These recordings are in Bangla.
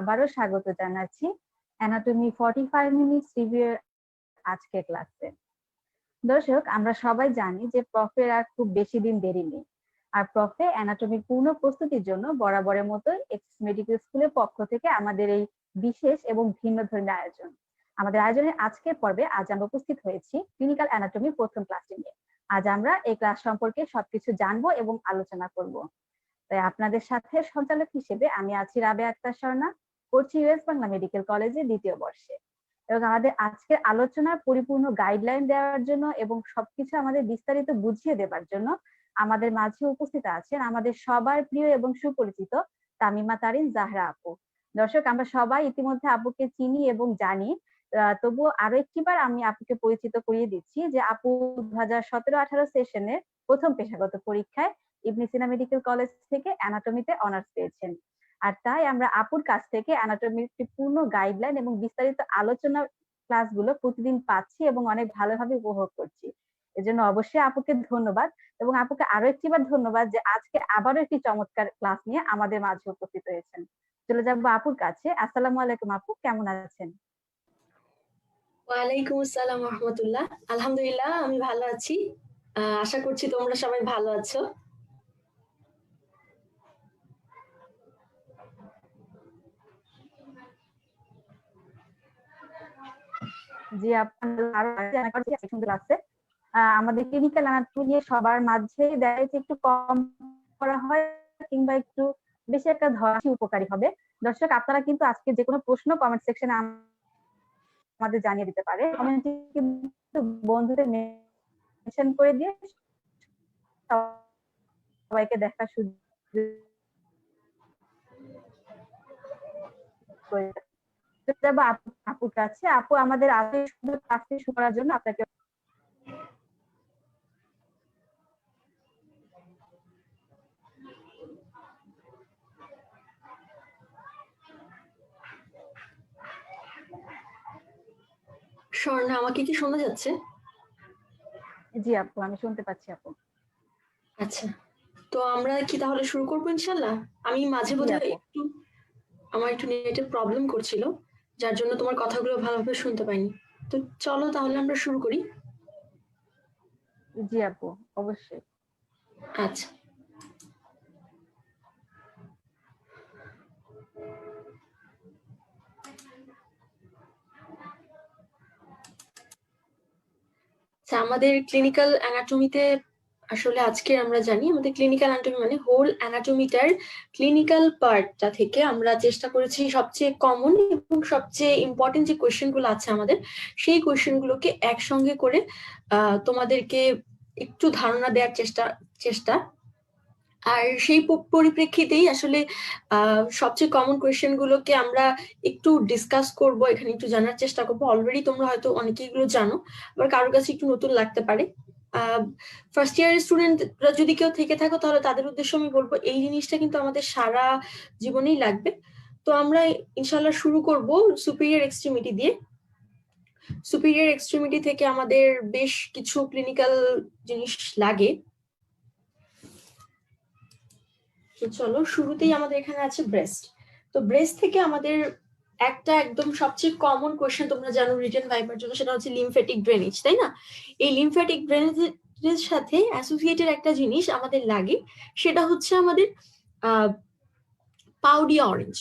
আবারও স্বাগত জানাচ্ছি অ্যানাটমি 45 মিনিটস রিভিউ আজকের ক্লাসে। দর্শক, আমরা সবাই জানি যে প্রফের আর খুব বেশি দিন দেরি নেই। আর প্রফে অ্যানাটমির পূর্ণ প্রস্তুতির জন্য বরাবরের মতো এক্সিস মেডিকেল স্কুলের পক্ষ থেকে আমাদের এই বিশেষ এবং ভিন্ন ধরনের আয়োজন। আমাদের আয়োজনের আজকের পর্বে আজ আমরা উপস্থিত হয়েছি ক্লিনিক্যাল অ্যানাটমির প্রথম ক্লাসটি নিয়ে। আজ আমরা এই ক্লাস সম্পর্কে সবকিছু জানবো এবং আলোচনা করব। তাই আপনাদের সাথে সঞ্চালক হিসেবে আমি আছি রাবেয়া আক্তার স্বর্ণা, পড়ছি ইউএস বাংলা মেডিকেল কলেজে দ্বিতীয় বর্ষে। এবং আমাদের আজকের আলোচনার পরিপূর্ণ গাইডলাইন দেওয়ার জন্য এবং সবকিছু আমাদের বিস্তারিত বুঝিয়ে দেওয়ার জন্য আমাদের মাঝে উপস্থিত আছেন আমাদের সবার প্রিয় এবং সুপরিচিত তামিমা তারিন জাহরা আপু। দর্শক, আমরা সবাই ইতিমধ্যে আপুকে চিনি এবং জানি, তবুও আরো একটিবার আমি আপুকে পরিচিত করিয়ে দিচ্ছি যে আপু 2017-18 সেশনের প্রথম পেশাগত পরীক্ষায় ইবনে সিনা মেডিকেল কলেজ থেকে অ্যানাটমিতে অনার্স পেয়েছেন। আর তাই আমরা আপুর কাছ থেকে অ্যানাটমির পূর্ণ গাইডলাইন এবং বিস্তারিত আলোচনা ক্লাসগুলো প্রতিদিন পাচ্ছি এবং অনেক ভালোভাবে উপভোগ করছি। এজন্য অবশ্যই আপুকে ধন্যবাদ, এবং আপুকে আরো একটিবার ধন্যবাদ যে আজকে আবারও একটি চমৎকার ক্লাস নিয়ে আমাদের মাঝে উপস্থিত হয়েছেন। চলে যাবো আপুর কাছে। আসসালামু আলাইকুম আপু, কেমন আছেন? ওয়ালাইকুম আসসালাম ওয়া রাহমাতুল্লাহ। আলহামদুলিল্লাহ, আমি ভালো আছি। আশা করছি তোমরা সবাই ভালো আছো। জি আপু, সুন্দর আছে। আমাদের ক্লিনিক্যাল অ্যানাটমি নিয়ে সবার মাঝে দেখা যাচ্ছে একটু কম করা হয় কিংবা একটু বেশি একটা ধরা উপকারী হবে। দর্শক, আপনারা কিন্তু আজকে যে কোনো প্রশ্ন কমেন্ট সেকশনে আমাদের জানিয়ে দিতে পারে। কমেন্টে কিন্তু বন্ধুদের মেনশন করে দিয়ে সবাইকে দেখার সুযোগ করে দেব আপুর কাছে। আপু, আমাদের আগে সুন্দর ক্লাসটি শুরু করার জন্য আপনাকে স্বর্ণা, আমাকে কি শোনা যাচ্ছে? জি আপু, আমি শুনতে পাচ্ছি আপু। আচ্ছা, তো আমরা কি তাহলে শুরু করবো ইনশাআল্লাহ? আমি মাঝে বোধহয় আমার একটু নেটের প্রবলেম করছিল, যার জন্য তোমার কথাগুলো ভালোভাবে শুনতে পাইনি। তো চলো তাহলে আমরা শুরু করি। জি আপু, অবশ্যই। আচ্ছা, আমাদের ক্লিনিক্যাল অ্যানাটমিতে আসলে আজকে আমরা জানি আমাদের ক্লিনিক্যাল অ্যানাটমি মানে হোল অ্যানাটমিটার ক্লিনিক্যাল পার্টটা থেকে আমরা চেষ্টা করেছি সবচেয়ে কমন এবং সবচেয়ে ইম্পর্টেন্ট যে কোয়েশ্চেনগুলো আছে আমাদের, সেই কোয়েশ্চেনগুলোকে একসঙ্গে করে তোমাদেরকে একটু ধারণা দেওয়ার চেষ্টা। আর সেই পরিপ্রেক্ষিতেই আসলে সবচেয়ে কমন কোয়েশ্চেন গুলোকে আমরা একটু ডিসকাস করব, এখানে একটু জানার চেষ্টা করবো। অলরেডি তোমরা হয়তো অনেকেই এগুলো জানো, আবার কারোর কাছে একটু নতুন লাগতে পারে। ফার্স্ট ইয়ারের স্টুডেন্টরা যদি কেউ থেকে থাকো, তাহলে তাদের উদ্দেশ্যে আমি বলবো এই জিনিসটা কিন্তু আমাদের সারা জীবনেই লাগবে। তো আমরা ইনশাল্লাহ শুরু করব সুপিরিয়র এক্সট্রিমিটি দিয়ে। সুপিরিয়র এক্সট্রিমিটি থেকে আমাদের বেশ কিছু ক্লিনিক্যাল জিনিস লাগে। তো চলো, শুরুতেই আমাদের এখানে আছে ব্রেস্ট। তো ব্রেস্ট থেকে আমাদের একটা একদম সবচেয়ে কমন কোয়েশ্চেন তোমরা জানো রিটেন ভাইবার জন্য, সেটা হচ্ছে লিমফ্যাটিক ড্রেনেজ, তাই না? এই লিমফ্যাটিক ড্রেনেজের সাথে অ্যাসোসিয়েটেড একটা জিনিস আমাদের লাগে, সেটা হচ্ছে আমাদের পাউডিয়া অরেঞ্জ।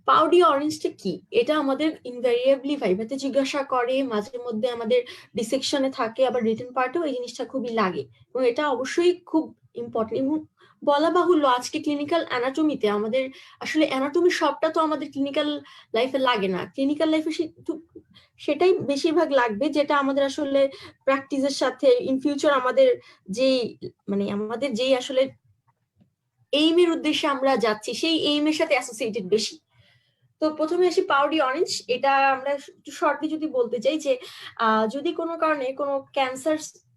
পাউডিয়া অরেঞ্জটা কি? এটা আমাদের ইনভ্যারিয়েবলি ভাইভাতে জিজ্ঞাসা করে, মাঝে মধ্যে আমাদের ডিসেকশনে থাকে, আবার রিটেন পার্টেও এই জিনিসটা খুবই লাগে, এবং এটা অবশ্যই খুব ইম্পর্টেন্ট। এবং বলা বাহুল্য আজকে ক্লিনিক্যাল অ্যানাটমিতে আমাদের আসলে অ্যানাটমি সবটা তো আমাদের ক্লিনিক্যাল লাইফে লাগে না। ক্লিনিক্যাল লাইফে সেটাই বেশিরভাগ লাগবে যেটা আমাদের আসলে প্র্যাকটিসের সাথে ইন ফিউচার আমাদের যেই আমাদের যেই আসলে এইমের উদ্দেশ্যে আমরা যাচ্ছি, সেই এইমের সাথে অ্যাসোসিয়েটেড বেশি। তো প্রথমে আসি পাউডি অরেঞ্জ। এটা আমরা শর্টলি যদি বলতে চাই যে যদি কোনো কারণে কোনো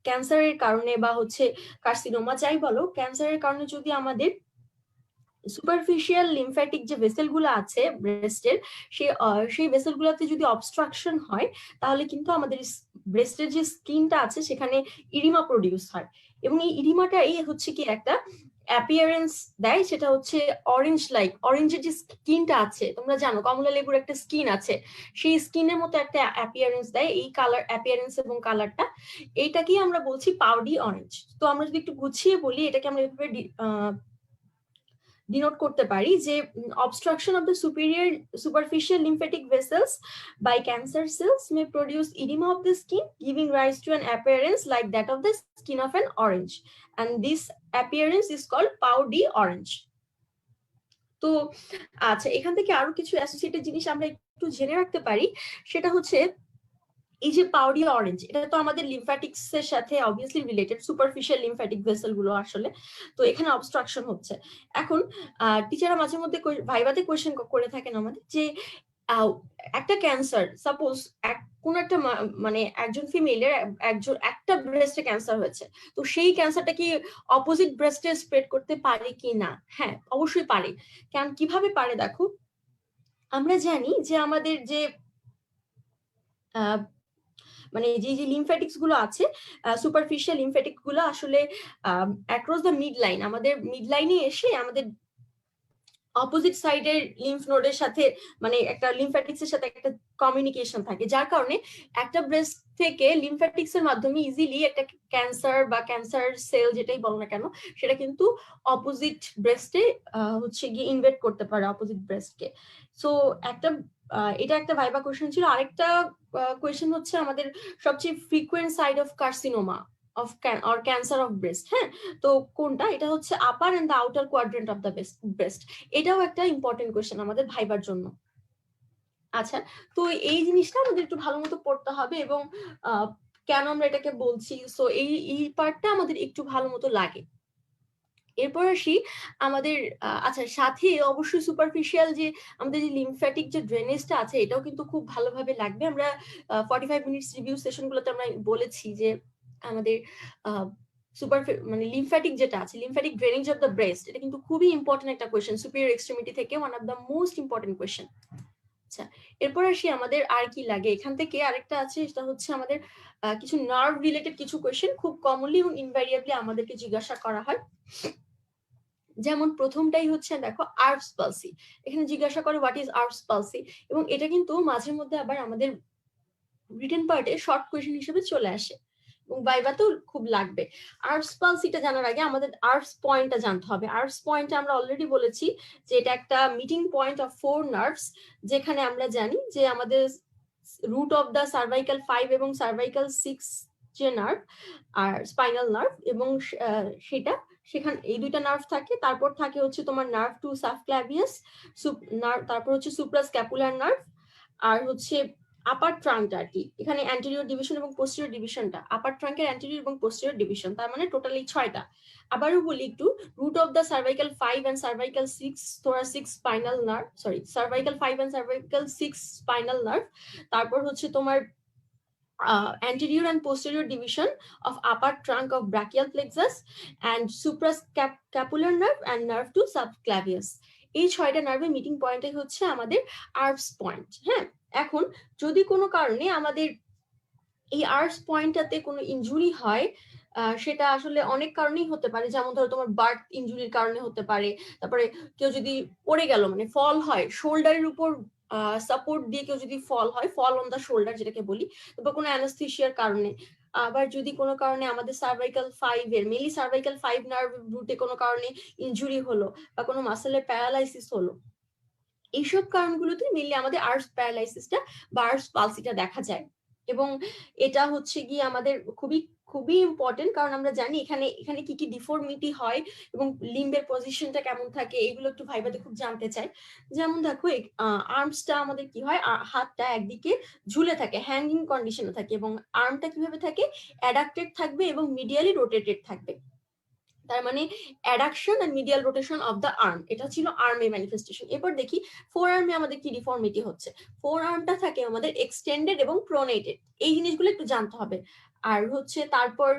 ক্যান্সারের কারণে বা হচ্ছে কার্সিনোমা যাই বলো, ক্যান্সারের কারণে যদি আমাদের সুপারফিশিয়াল লিমফ্যাটিক যে ভেসেলগুলো আছে ব্রেস্টের, সেই ভেসেলগুলোতে যদি অবস্ট্রাকশন হয়, তাহলে কিন্তু আমাদের ব্রেস্টের যে স্কিনটা আছে সেখানে ইরিমা প্রডিউস হয়। এবং এই ইরিমাটাই হচ্ছে কি একটা অ্যাপিয়ারেন্স দেয় সেটা হচ্ছে অরেঞ্জ লাইক, অরেঞ্জের যে স্কিনটা আছে তোমরা জানো কমলা লেবুর একটা স্কিন আছে, সেই স্কিনের মতো একটা অ্যাপিয়ারেন্স দেয় এই কালার, অ্যাপিয়ারেন্স এবং কালারটা, এইটাকেই আমরা বলছি পাউডি অরেঞ্জ। তো আমরা যদি একটু গুছিয়ে বলি এটাকে আমরা এভাবে ডিনোট করতে পারি যে obstruction of the superior superficial lymphatic vessels by cancer cells may produce edema of the skin, giving rise to an appearance like that of the skin of an orange, and this appearance is called powdery orange. তো আচ্ছা, এখান থেকে আরো কিছু অ্যাসোসিয়েটেড জিনিস আমরা একটু জেনে রাখতে পারি, সেটা হচ্ছে এই যে পাউডি অরেঞ্জ, এটা তো আমাদের লিমফ্যাটিক্স এর সাথে obviously related, superficial lymphatic vessel গুলো আসলে, তো এখানে অবস্ট্রাকশন হচ্ছে। এখন টিচাররা মাঝে মধ্যে ভাইভাতে কোয়েশ্চেন করে থাকেন আমাদের যে একটা ক্যান্সার, সাপোজ কোন একটা মানে একজন ফিমেলের একটা ব্রেস্টে ক্যান্সার হয়েছে, তো সেই ক্যান্সারটা কি অপোজিট ব্রেস্টে স্প্রেড করতে পারে কি না? হ্যাঁ, অবশ্যই পারে। কারণ কিভাবে পারে দেখো, আমরা জানি যে আমাদের যে মানে যে যে লিমফ্যাটিক্স গুলো আছে, সুপারফিশিয়াল লিমফ্যাটিক গুলো আসলে অ্যাক্রস দ্য মিড লাইন, আমাদের মিড লাইনে এসে আমাদের অপোজিট সাইডের লিম্ফ নোডের সাথে মানে একটা লিমফ্যাটিক্স এর সাথে একটা কমিউনিকেশন থাকে, যার কারণে একটা ব্রেস্ট থেকে লিমফ্যাটিক্স এর মাধ্যমে ইজিলি একটা ক্যান্সার বা ক্যান্সার সেল যেটাই বল না কেন সেটা কিন্তু অপোজিট ব্রেস্টে হচ্ছে গিয়ে ইনভেট করতে পারে অপোজিট ব্রেস্টকে। সো একটা এটা একটা ভাইবা কোয়েশ্চেন ছিল। আরেকটা কোয়েশ্চেন হচ্ছে আমাদের সবচেয়ে frequent side of carcinoma of or cancer of breast, হ্যাঁ, তো কোনটা? এটা হচ্ছে upper and the outer quadrant of the breast. এটাও একটা ইম্পর্টেন্ট কোয়েশ্চেন আমাদের ভাইবার জন্য। আচ্ছা, তো এই জিনিসটা আমাদের একটু ভালো মতো পড়তে হবে এবং কেন আমরা এটাকে বলছি, সো এই পার্টটা আমাদের একটু ভালো মতো লাগে। এরপর আসি আমাদের আচ্ছা, সাথে অবশ্যই সুপারফিশিয়াল যে আমাদের যে লিমফ্যাটিক যে ড্রেনেজটা আছে এটাও কিন্তু খুব ভালোভাবে লাগবে। আমরা 45 মিনিটস রিভিউ সেশনগুলোতে আমরা বলেছি যে আমাদের মানে লিমফ্যাটিক যেটা আছে, lymphatic drainage of the breast, এটা কিন্তু খুবই ইম্পর্টেন্ট একটা কোয়েশ্চেন, সুপিরিয়র এক্সট্রিমিটি থেকে one of the most important question. আচ্ছা, এরপর আসি আমাদের আর কি লাগে। এখান থেকে আরেকটা আছে, সেটা হচ্ছে আমাদের কিছু নার্ভ রিলেটেড কিছু কোয়েশ্চেন খুব কমনলি এবং ইনভ্যারিয়েবলি আমাদেরকে জিজ্ঞাসা করা হয়। যেমন প্রথমটাই হচ্ছে দেখো আর্ভস পালসি, এখানে জিজ্ঞাসা করে হোয়াট ইজ আর্ভস পালসি, এবং এটা কিন্তু মাঝে মধ্যে আবার আমাদের রিটেন পার্টে শর্ট কোয়েশ্চেন হিসেবে চলে আসে এবং ভাইভাতেও খুব লাগবে। আর্ভস পালসিটা জানার আগে আমাদের আর্ভস পয়েন্টটা জানতে হবে। আর্ভস পয়েন্টে আমরা অলরেডি বলেছি যে এটা একটা মিটিং পয়েন্ট অফ 4 নার্ভস, যেখানে আমরা জানি যে আমাদের রুট অফ দ্য সার্ভাইকাল 5 এবং সার্ভাইকাল 6 যে নার্ভ আর স্পাইনাল নার্ভ, এবং সেটা সেখানে এই দুইটা নার্ভ থাকে। তারপর থাকে হচ্ছে তোমার নার্ভ টু সাবক্লাভিয়াস, তারপর হচ্ছে সুপ্রাস্ক্যাপুলার নার্ভ, আর হচ্ছে আপার ট্রাঙ্কটা আর কি, এখানে অ্যান্টেরিয়র ডিভিশন এবং পোস্টেরিয়র ডিভিশনটা, আপার ট্রাঙ্কের অ্যান্টেরিয়র এবং পোস্টেরিয়র ডিভিশন, তার মানে টোটালি 6টা। আবারও বলি একটু, root of the cervical 5 and cervical 6 thoracic spinal nerve, sorry cervical 5 and cervical 6 spinal nerve, তারপর হচ্ছে তোমার anterior and posterior division of upper trunk of brachial plexus and suprascapular nerve and nerve to subclavius। এই 6টা নার্ভের মিটিং পয়েন্টই হচ্ছে আমাদের আর্ভস পয়েন্ট। হ্যাঁ, এখন যদি কোনো কারণে আমাদের এই আর্ভস পয়েন্টটাতে কোনো ইনজুরি হয়, সেটা আসলে অনেক কারণেই হতে পারে, যেমন ধরো তোমার বার্থ ইনজুরির কারণে হতে পারে, তারপরে কেউ যদি পড়ে গেল মানে ফল হয়, শোল্ডারের উপর সাপোর্ট দিয়ে কেউ যদি ফল হয়, ফল অন দা শোল্ডার যেটাকে বলি, বা কোনো অ্যানাস্থেশিয়ার কারণে, আবার যদি কোনো কারণে আমাদের সার্ভাইকাল 5 এর মেনলি সার্ভাইকাল 5 নার্ভ রুটে কোনো কারণে ইনজুরি হলো বা কোনো মাসেলের প্যারালাইসিস হলো, এইসব কারণগুলোতে মেনলি আমাদের আর্ভস প্যারালাইসিসটা বা আর্ভস পালসিটা দেখা যায়। এবং এটা হচ্ছে গিয়ে আমাদের খুবই খুবই ইম্পর্টেন্ট, কারণ আমরা জানি এখানে এখানে কি কি ডিফর্মিটি হয় এবং লিম্বের পজিশনটা কেমন থাকে, এগুলো একটু ভাইভাতে খুব জানতে চাই। যেমন দেখো আর্মসটা আমাদের কি হয়, হাতটা একদিকে ঝুলে থাকে, হ্যাঙ্গিং কন্ডিশনে থাকে, এবং আর্মটা কিভাবে থাকে, অ্যাডাক্টেড থাকবে এবং মিডিয়ালি রোটেটেড থাকবে, তার মানে adduction and medial rotation of the arm, এটা ছিল আর্মের ম্যানিফেস্টেশন। এরপর দেখি ফোর আর্মে আমাদের কি ডিফর্মিটি হচ্ছে। ফোর আর্মটা থাকে আমাদের এক্সটেন্ডেড এবং প্রোনেটেড, এই জিনিসগুলো একটু জানতে হবে। আর হচ্ছে তারপর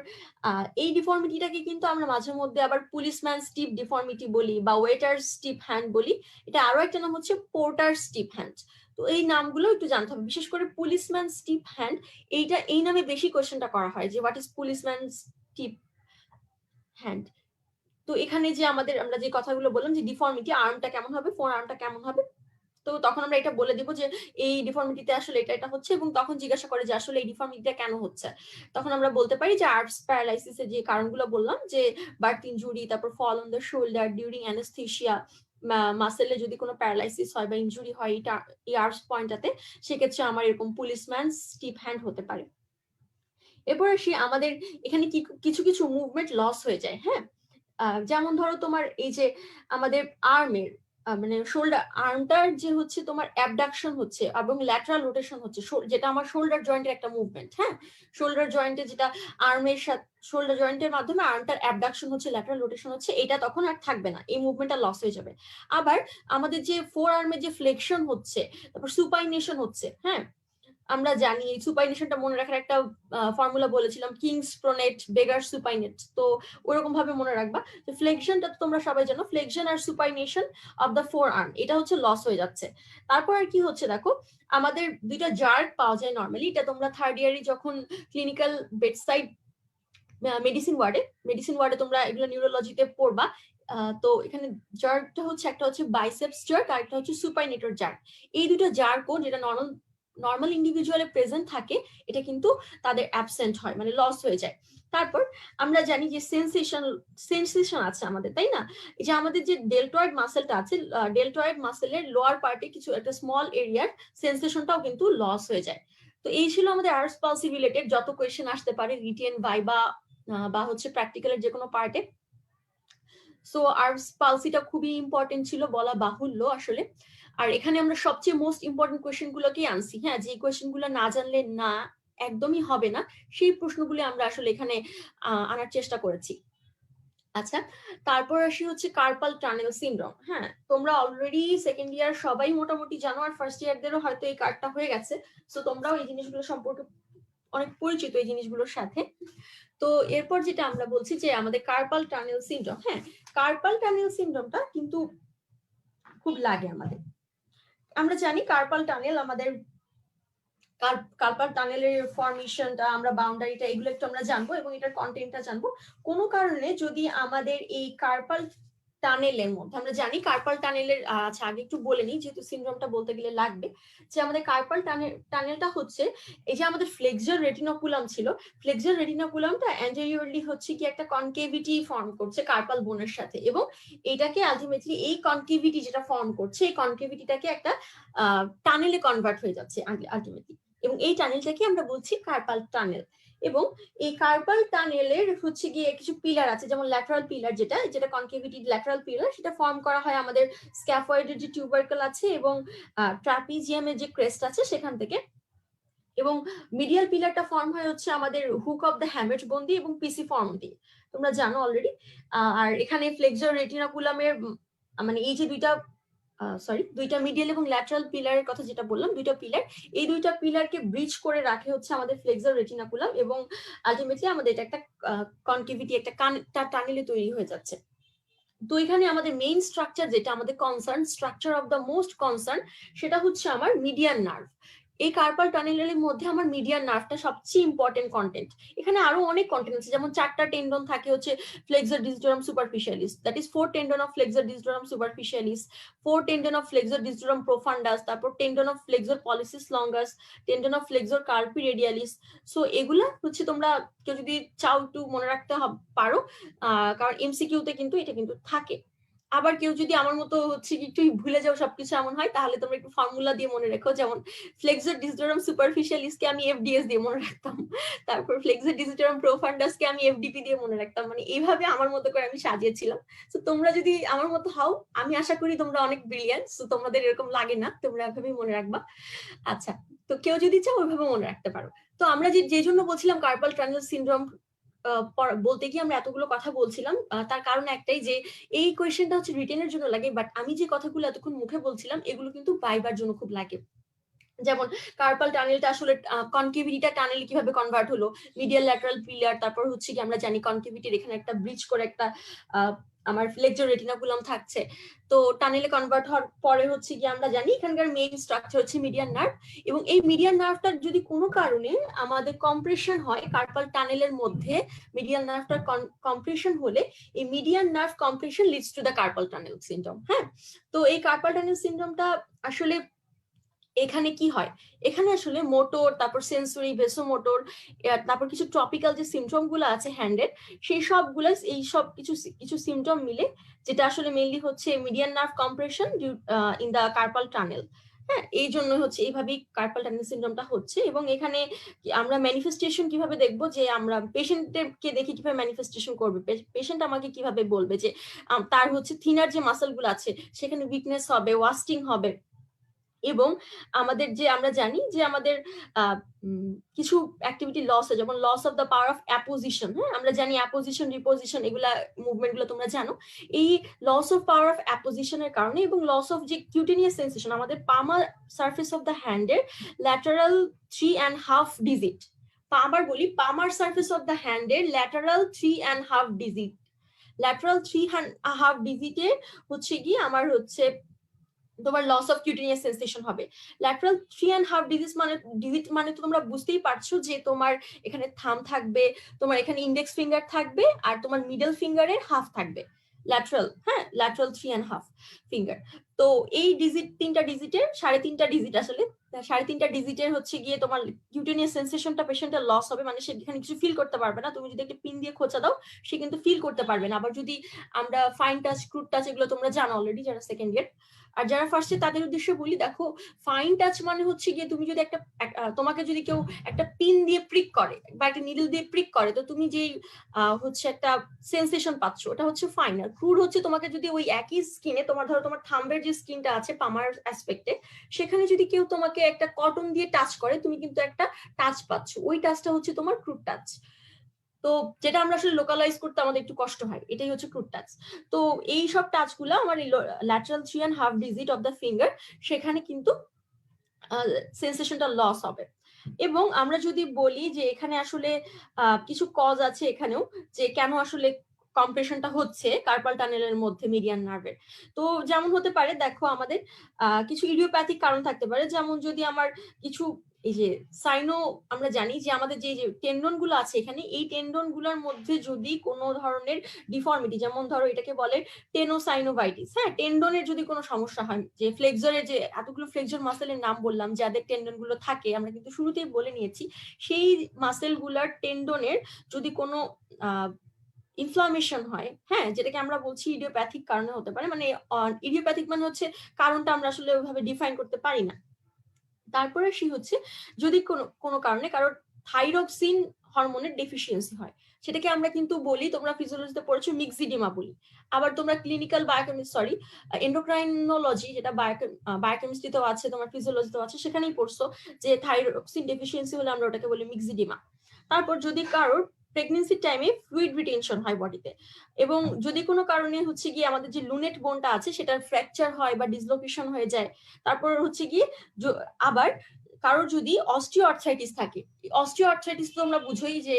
এই ডিফর্মিটিটাকে কিন্তু আমরা মাঝে মধ্যে আবার পুলিশম্যান স্টিপ ডিফর্মিটি বলি বা ওয়েটার স্টিপ হ্যান্ড বলি, এটা আরো একটা নাম হচ্ছে পোর্টার স্টিপ হ্যান্ড। তো এই নামগুলো একটু জানতে হবে, বিশেষ করে পুলিশম্যান স্টিপ হ্যান্ড, এইটা এই নামে বেশি কোয়েশ্চেনটা করা হয় যে what is policeman tip hand. তো এখানে যে আমরা যে কথাগুলো বললাম যে ডিফর্মিটি, আর্মটা কেমন হবে, ফোর আর্মটা কেমন হবে, তো তখন আমরা এটা বলে দিব যে এই ডিফর্মিটিতে আসলে এটা হচ্ছে, এবং তখন জিজ্ঞাসা করে যে আসলে এই ডিফর্মিটিটা কেন হচ্ছে, তখন আমরা বলতে পারি যে আর্টস প্যারালাইসিসের যে কারণগুলো বললাম, যে বার্থ ইনজুরি, তারপর fall on the shoulder during anaesthesia, মাসেলে যদি কোনো প্যারালাইসিস হয় বা ইনজুরি হয় এই আর্টস পয়েন্টটাতে, সেক্ষেত্রে আমার এরকম পুলিশম্যান স্টিপ হ্যান্ড হতে পারে। এরপর আসি আমাদের এখানে কিছু কিছু মুভমেন্ট লস হয়ে যায়, হ্যাঁ। যেমন ধরো তোমার এই যে আমাদের আর্মের মানে শোল্ডার আর্মটার যে হচ্ছে তোমার অ্যাবডাকশন হচ্ছে এবং ল্যাটারাল রোটেশন হচ্ছে, যেটা আমার শোল্ডার জয়েন্টের একটা মুভমেন্ট, হ্যাঁ। শোল্ডার জয়েন্টে যেটা আর্মের সাথে শোল্ডার জয়েন্টের মাধ্যমে আর্মটার অ্যাবডাকশন হচ্ছে, ল্যাটারাল রোটেশন হচ্ছে, এটা তখন আর থাকবে না, এই মুভমেন্টটা লস হয়ে যাবে। আবার আমাদের যে ফোর আর্মের যে ফ্লেকশন হচ্ছে, তারপর সুপাইনেশন হচ্ছে, হ্যাঁ। আমরা জানি এই সুপাইনেশনটা মনে রাখার একটা ফর্মুলা বলেছিলাম, কিংস প্রোনেট বেগার সুপাইনেট, তো ওরকম ভাবে মনে রাখবা যে ফ্লেকশনটা তোমরা সবাই জানো, ফ্লেকশন আর supination of the forearm, এটা হচ্ছে লস হয়ে যাচ্ছে। তারপর আর কি হচ্ছে দেখো, আমাদের দুইটা জার্ক পাওয়া যায় নর্মালি, এটা তোমরা থার্ড ইয়ারে যখন ক্লিনিক্যাল বেডসাইড মেডিসিন ওয়ার্ডে তোমরা এগুলো নিউরোলজিতে পড়বা। তো এখানে জার্কটা হচ্ছে, একটা হচ্ছে বাইসেপস জার্ক আর একটা হচ্ছে সুপাইনেটর জার্ক। এই দুটো জার্কও যেটা নর্মাল ইন্ডিভিজুয়ালে প্রেজেন্ট থাকে, এটা কিন্তু তাদের অ্যাবসেন্ট হয়, মানে লস হয়ে যায়। তারপর আমরা জানি যে সেন্সেশন আছে আমাদের, তাই না? এই যে আমাদের যে ডেলটয়েড মাসেলটা আছে, ডেলটয়েড মাসেলের লোয়ার পার্টে কিছু একটা স্মল এরিয়ার সেন্সেশনটাও কিন্তু লস হয়ে যায়। তো এই ছিল আমাদের আর্টস পালসি রিলেটেড যত কোয়েশ্চেন আসতে পারে রিটেন, ভাইবা বা হচ্ছে প্র্যাকটিক্যালের যে কোনো পার্টে। সো আর্টস পালসিটা খুবই ইম্পর্টেন্ট ছিল বলা বাহুল্য আসলে। আর এখানে আমরা সবচেয়ে মোস্ট ইম্পর্টেন্ট কোয়েশ্চেন গুলোকেই আনছি, হ্যাঁ। যে কোয়েশ্চেন গুলো না জানলে না একদমই হবে না, সেই প্রশ্নগুলি আমরা আসলে এখানে আনার চেষ্টা করেছি। আচ্ছা, তারপর আসি হচ্ছে কার্পাল টানেল সিনড্রোম। হ্যাঁ, তোমরা অলরেডি সেকেন্ড ইয়ার সবাই মোটামুটি জানো, আর ফার্স্ট ইয়ারদেরও হয়তো এই কার্ডটা হয়ে গেছে, সো তোমরাও এই জিনিসগুলো সম্পর্কে অনেক পরিচিত এই জিনিসগুলোর সাথে। তো এরপর যেটা আমরা বলছি যে আমাদের কার্পাল টানেল সিনড্রোম, হ্যাঁ। কার্পাল টানেল সিনড্রোমটা কিন্তু খুব লাগে আমাদের। আমরা জানি কার্পাল টানেল আমাদের কার্পাল টানেলের ফরমেশনটা, আমরা বাউন্ডারিটা, এগুলো একটু আমরা জানবো এবং এটার কন্টেন্টটা জানবো। কোনো কারণে যদি আমাদের এই কার্পাল টানেলের মধ্যে, আমরা জানি কার্পাল টানেলের, আচ্ছা আগে একটু বলে নিই যেহেতু সিনড্রোমটা বলতে গেলে লাগবে, যে আমাদের কার্পাল টানেলটা হচ্ছে এই যে আমাদের ফ্লেক্সর রেটিনাকুলাম ছিল, ফ্লেক্সর রেটিনাকুলামটা অ্যান্টেরিয়রলি হচ্ছে কি একটা কনকেভিটি ফর্ম করছে কার্পাল বোনের সাথে, এবং এটাকে আলটিমেটলি এই কনকেভিটি যেটা ফর্ম করছে, এই কনকেভিটিটাকে একটা টানেলে কনভার্ট হয়ে যাচ্ছে আলটিমেটলি, এবং এই টানেলটাকে আমরা বলছি কার্পাল টানেল। এবং এই কার্পাল টানেলের হচ্ছে গিয়ে কিছু পিলার আছে, যেমন ল্যাটারাল পিলার, যেটা কনকেভিটি ল্যাটারাল পিলার, সেটা ফর্ম করা হয় আমাদের স্ক্যাফয়েডের যে টিউবারকেল আছে এবং ট্রাপিজিয়ামের যে ক্রেস্ট আছে সেখান থেকে, এবং মিডিয়াল পিলারটা ফর্ম হয় হচ্ছে আমাদের হুক অফ দ্য হ্যামেট বোন দিয়ে এবং পিসি ফর্ম দিয়ে, তোমরা জানো অলরেডি। আর এখানে ফ্লেক্সর রেটিনাকুলামের মানে এই যে দুইটা মিডিয়াল এবং ল্যাটারাল পিলারের কথা যেটা বললাম, দুইটা পিলার, এই দুইটা পিলারকে ব্রিজ করে রাখে হচ্ছে আমাদের ফ্লেক্সর রেটিনাকুলাম, এবং আলটিমেটলি আমাদের এটা একটা কনকেভিটি, একটা টানেলে তৈরি হয়ে যাচ্ছে। তো এখানে আমাদের মেইন স্ট্রাকচার যেটা আমাদের concern, structure of the most concern, সেটা হচ্ছে আমার মিডিয়ান নার্ভ। এই কার্পাল টানেলের মধ্যে আমার মিডিয়ান নার্ভটা সবচেয়ে ইম্পর্টেন্ট কন্টেন্ট। এখানে আরো অনেক কন্টেন্ট আছে, যেমন 4টা টেন্ডন থাকে হচ্ছে flexor digitorum superficialis, that is 4 tendon of flexor digitorum superficialis, 4 tendon of flexor digitorum profundus, তারপর tendon of flexor pollicis longus, tendon of flexor carpi radialis. So এগুলা হচ্ছে তোমরা কেউ যদি চাও একটু মনে রাখতে পারো, কারণ এমসিকিউতে কিন্তু এটা কিন্তু থাকে। আবার কেউ যদি আমার মতো হচ্ছে একটু ভুলে যাও সবকিছু এমন হয়, তাহলে তোমরা একটু ফর্মুলা দিয়ে মনে রেখো, যেমন ফ্লেক্সর ডিসডোরাম সুপারফিশিয়ালিসকে আমি এফডিএস দিয়ে মনে রাখতাম, তারপর ফ্লেক্সর ডিসডোরাম প্রোফান্ডাসকে আমি এফডিপি দিয়ে মনে রাখতাম, মানে এইভাবে আমার মতো করে আমি সাজিয়েছিলাম। তো তোমরা যদি আমার মতো হও, আমি আশা করি তোমরা অনেক ব্রিলিয়ান্ট, তো তোমাদের এরকম লাগে না, তোমরা এভাবেই মনে রাখবা। আচ্ছা, তো কেউ যদি চাও ওইভাবে মনে রাখতে পারো। তো আমরা যে জন্য বলছিলাম কার্পাল টানেল সিনড্রোম বলতে গিয়ে আমরা এতগুলো কথা বলছিলাম, তার কারণ একটাই যে এই কোয়েশ্চেনটা হচ্ছে রিটেনের জন্য লাগে, বাট আমি যে কথাগুলো এতক্ষণ মুখে বলছিলাম এগুলো কিন্তু ভাইবার জন্য খুব লাগে। যেমন কার্পাল টানেলটা আসলে কনকেভিটিটা টানেল কিভাবে কনভার্ট হলো, মিডিয়াল ল্যাটারাল পিলার, তারপর হচ্ছে কি আমরা জানি কনকেভিটির এখানে একটা ব্রিজ করে একটা আমার ফ্লেক্সর রেটিনাকুলাম থাকছে, তো টানেলে কনভার্ট হওয়ার পরে হচ্ছে কি আমরা জানি এখানকার মেইন স্ট্রাকচার হচ্ছে মিডিয়ান নার্ভ, এবং এই মিডিয়ান নার্ভটার যদি কোনো কারণে আমাদের কম্প্রেশন হয় কার্পাল টানেলের মধ্যে, মিডিয়ান নার্ভটার কম্প্রেশন হলে এই median nerve compression leads to the carpal tunnel syndrome. হ্যাঁ, তো এই কার্পাল টানেল সিনড্রোমটা আসলে এখানে কি হয়, এখানে আসলে মোটর, তারপর সেন্সরি, ভেসোমোটর, তারপর কিছু ট্রপিক্যাল যে সিমটম গুলো আছে হ্যান্ডের, সেই সবগুলো এই সব কিছু সিমটম মিলে, যেটা আসলে মেইনলি হচ্ছে median nerve compression in the carpal tunnel. হ্যাঁ, এই জন্য হচ্ছে এইভাবেই কার্পাল টানেল সিনড্রোমটা হচ্ছে। এবং এখানে আমরা ম্যানিফেস্টেশন কিভাবে দেখবো, যে আমরা পেশেন্টকে দেখে কিভাবে ম্যানিফেস্টেশন করবে, পেশেন্ট আমাকে কিভাবে বলবে যে তার হচ্ছে থিনার যে মাসল গুলো আছে সেখানে উইকনেস হবে, ওয়াস্টিং হবে, এবং আমাদের যে আমরা জানি যে আমাদের কিছু অ্যাক্টিভিটি লস হয়, যেমন loss of the power of opposition. হ্যাঁ, আমরা জানি অ্যাপোজিশন, রিপোজিশন, এগুলা মুভমেন্ট গুলো তোমরা জানো। এই লস অফ পাওয়ার অফ অ্যাপোজিশনের কারণে এবং লস অফ যে কিউটেনিয়াস সেন্সেশন, আমাদের পামার সারফেস অফ দ্য হ্যান্ডের ল্যাটারাল 3.5 ডিজিট, আবার বলি পামার সারফেস অফ দ্য হ্যান্ডের ল্যাটারাল 3.5 ডিজিট, ল্যাটারাল 3.5 ডিজিটে হচ্ছে কি আমার হচ্ছে তোমার লস অফ কিউটেনিয়াস সেন্সেশন হবে। ল্যাটারাল 3.5 ডিজিট মানে তো তোমরা বুঝতেই পারছো যে তোমার এখানে থাম থাকবে, তোমার এখানে ইন্ডেক্স ফিঙ্গার থাকবে, আর তোমার মিডল ফিঙ্গারের হাফ থাকবে ল্যাটারাল। হ্যাঁ, ল্যাটারাল 3.5 ফিঙ্গার। তো এই ডিজিট, 3টা ডিজিটের 3.5টা ডিজিট, আসলে 3.5টা ডিজিটের হচ্ছে গিয়ে তোমার কিউটেনিয়াস সেন্সেশনটা পেশেন্টের লস হবে, মানে সে এখানে কিছু ফিল করতে পারবে না। তুমি যদি একটা পিন দিয়ে খোঁচা দাও সে কিন্তু ফিল করতে পারবে না। আবার যদি আমরা ফাইন টাচ, ক্রুড টাচ, এগুলো তোমরা জানো অলরেডি যারা সেকেন্ড ইয়ার, আর যারা ফার্স্টে তাদের উদ্দেশ্যে বলি, দেখো ফাইন টাচ মানে হচ্ছে গিয়ে তুমি যদি তোমাকে যদি কেউ একটা পিন দিয়ে প্রিক করে বা একটা নিডল দিয়ে প্রিক করে, তো তুমি যে হচ্ছে একটা সেন্সেশন পাচ্ছ ওটা হচ্ছে ফাইন। আর ক্রুড হচ্ছে তোমাকে যদি ওই একই স্কিনে, তোমার ধরো তোমার থাম্বের যে স্কিনটা আছে পামার অ্যাসপেক্টে, সেখানে যদি কেউ তোমাকে একটা কটন দিয়ে টাচ করে, তুমি কিন্তু একটা টাচ পাচ্ছ, ওই টাচটা হচ্ছে তোমার ক্রুড টাচ। তো যেটা আমরা আসলে লোকালাইজ করতে আমাদের একটু কষ্ট হয়, এটাই হচ্ছে ক্রুড টাচ। তো এই সব টাচ গুলো আমার lateral 3.5 digit of the finger, সেখানে কিন্তু সেন্সেশনটা লস হবে। এবং আমরা যদি বলি যে এখানে আসলে কিছু কজ আছে এখানেও, যে কেন আসলে কম্প্রেশনটা হচ্ছে কার্পাল টানেলের মধ্যে মিডিয়ান নার্ভের। তো যেমন হতে পারে, দেখো আমাদের কিছু ইডিওপ্যাথিক কারণ থাকতে পারে, যেমন যদি আমার কিছু এই যে সাইনো, আমরা জানি যে আমাদের যে টেন্ডন গুলো আছে এখানে, এই টেন্ডন গুলোর মধ্যে যদি কোনো ধরনের ডিফর্মিটি, যেমন ধরো এটাকে বলে টেনোসাইনোভাইটিস, হ্যাঁ, টেন্ডনের যদি কোনো সমস্যা হয়, যে ফ্লেক্সরের যে এতগুলো ফ্লেক্সর মাসেলের নাম বললাম যাদের টেন্ডন গুলো থাকে, আমরা কিন্তু শুরুতেই বলে নিয়েছি, সেই মাসেল গুলার টেন্ডনের যদি কোনো ইনফ্লামেশন হয়, হ্যাঁ, যেটাকে আমরা বলছি ইডিওপ্যাথিক কারণে হতে পারে, মানে ইডিওপ্যাথিক মানে হচ্ছে কারণটা আমরা আসলে ওইভাবে ডিফাইন করতে পারি না। তারপরে সে হচ্ছে যদি কোনো কারণে কারোর থাইরক্সিন হরমোনের ডেফিসিয়েন্সি হয়, সেটাকে আমরা কিন্তু বলি, তোমরা ফিজিওলজিতে পড়েছো মিক্সিডিমা বলি। আবার তোমরা ক্লিনিক্যাল বায়োকেমিস্ট্রি, এন্ডোক্রাইনোলজি, যেটা বায়োকেমিস্ট্রিতেও আছে, তোমার ফিজিওলজিতেও আছে, সেখানেই পড়ছো যে থাইরক্সিন ডেফিসিয়েন্সি হলে আমরা ওটাকে বলি মিক্সিডিমা। তারপর যদি কারোর প্রেগনেন্সির টাইমে ফ্লুইড রিটেনশন হয় বডিতে, এবং যদি কোনো কারণে হচ্ছে গিয়ে আমাদের যে লুনেট বোনটা আছে সেটার ফ্র্যাকচার হয় বা ডিসলোকেশন হয়ে যায়, তারপর হচ্ছে গিয়ে আবার কারোর যদি অস্টিও আর্থ্রাইটিস থাকে, অস্টিও আর্থ্রাইটিস তো আমরা বুঝোই যে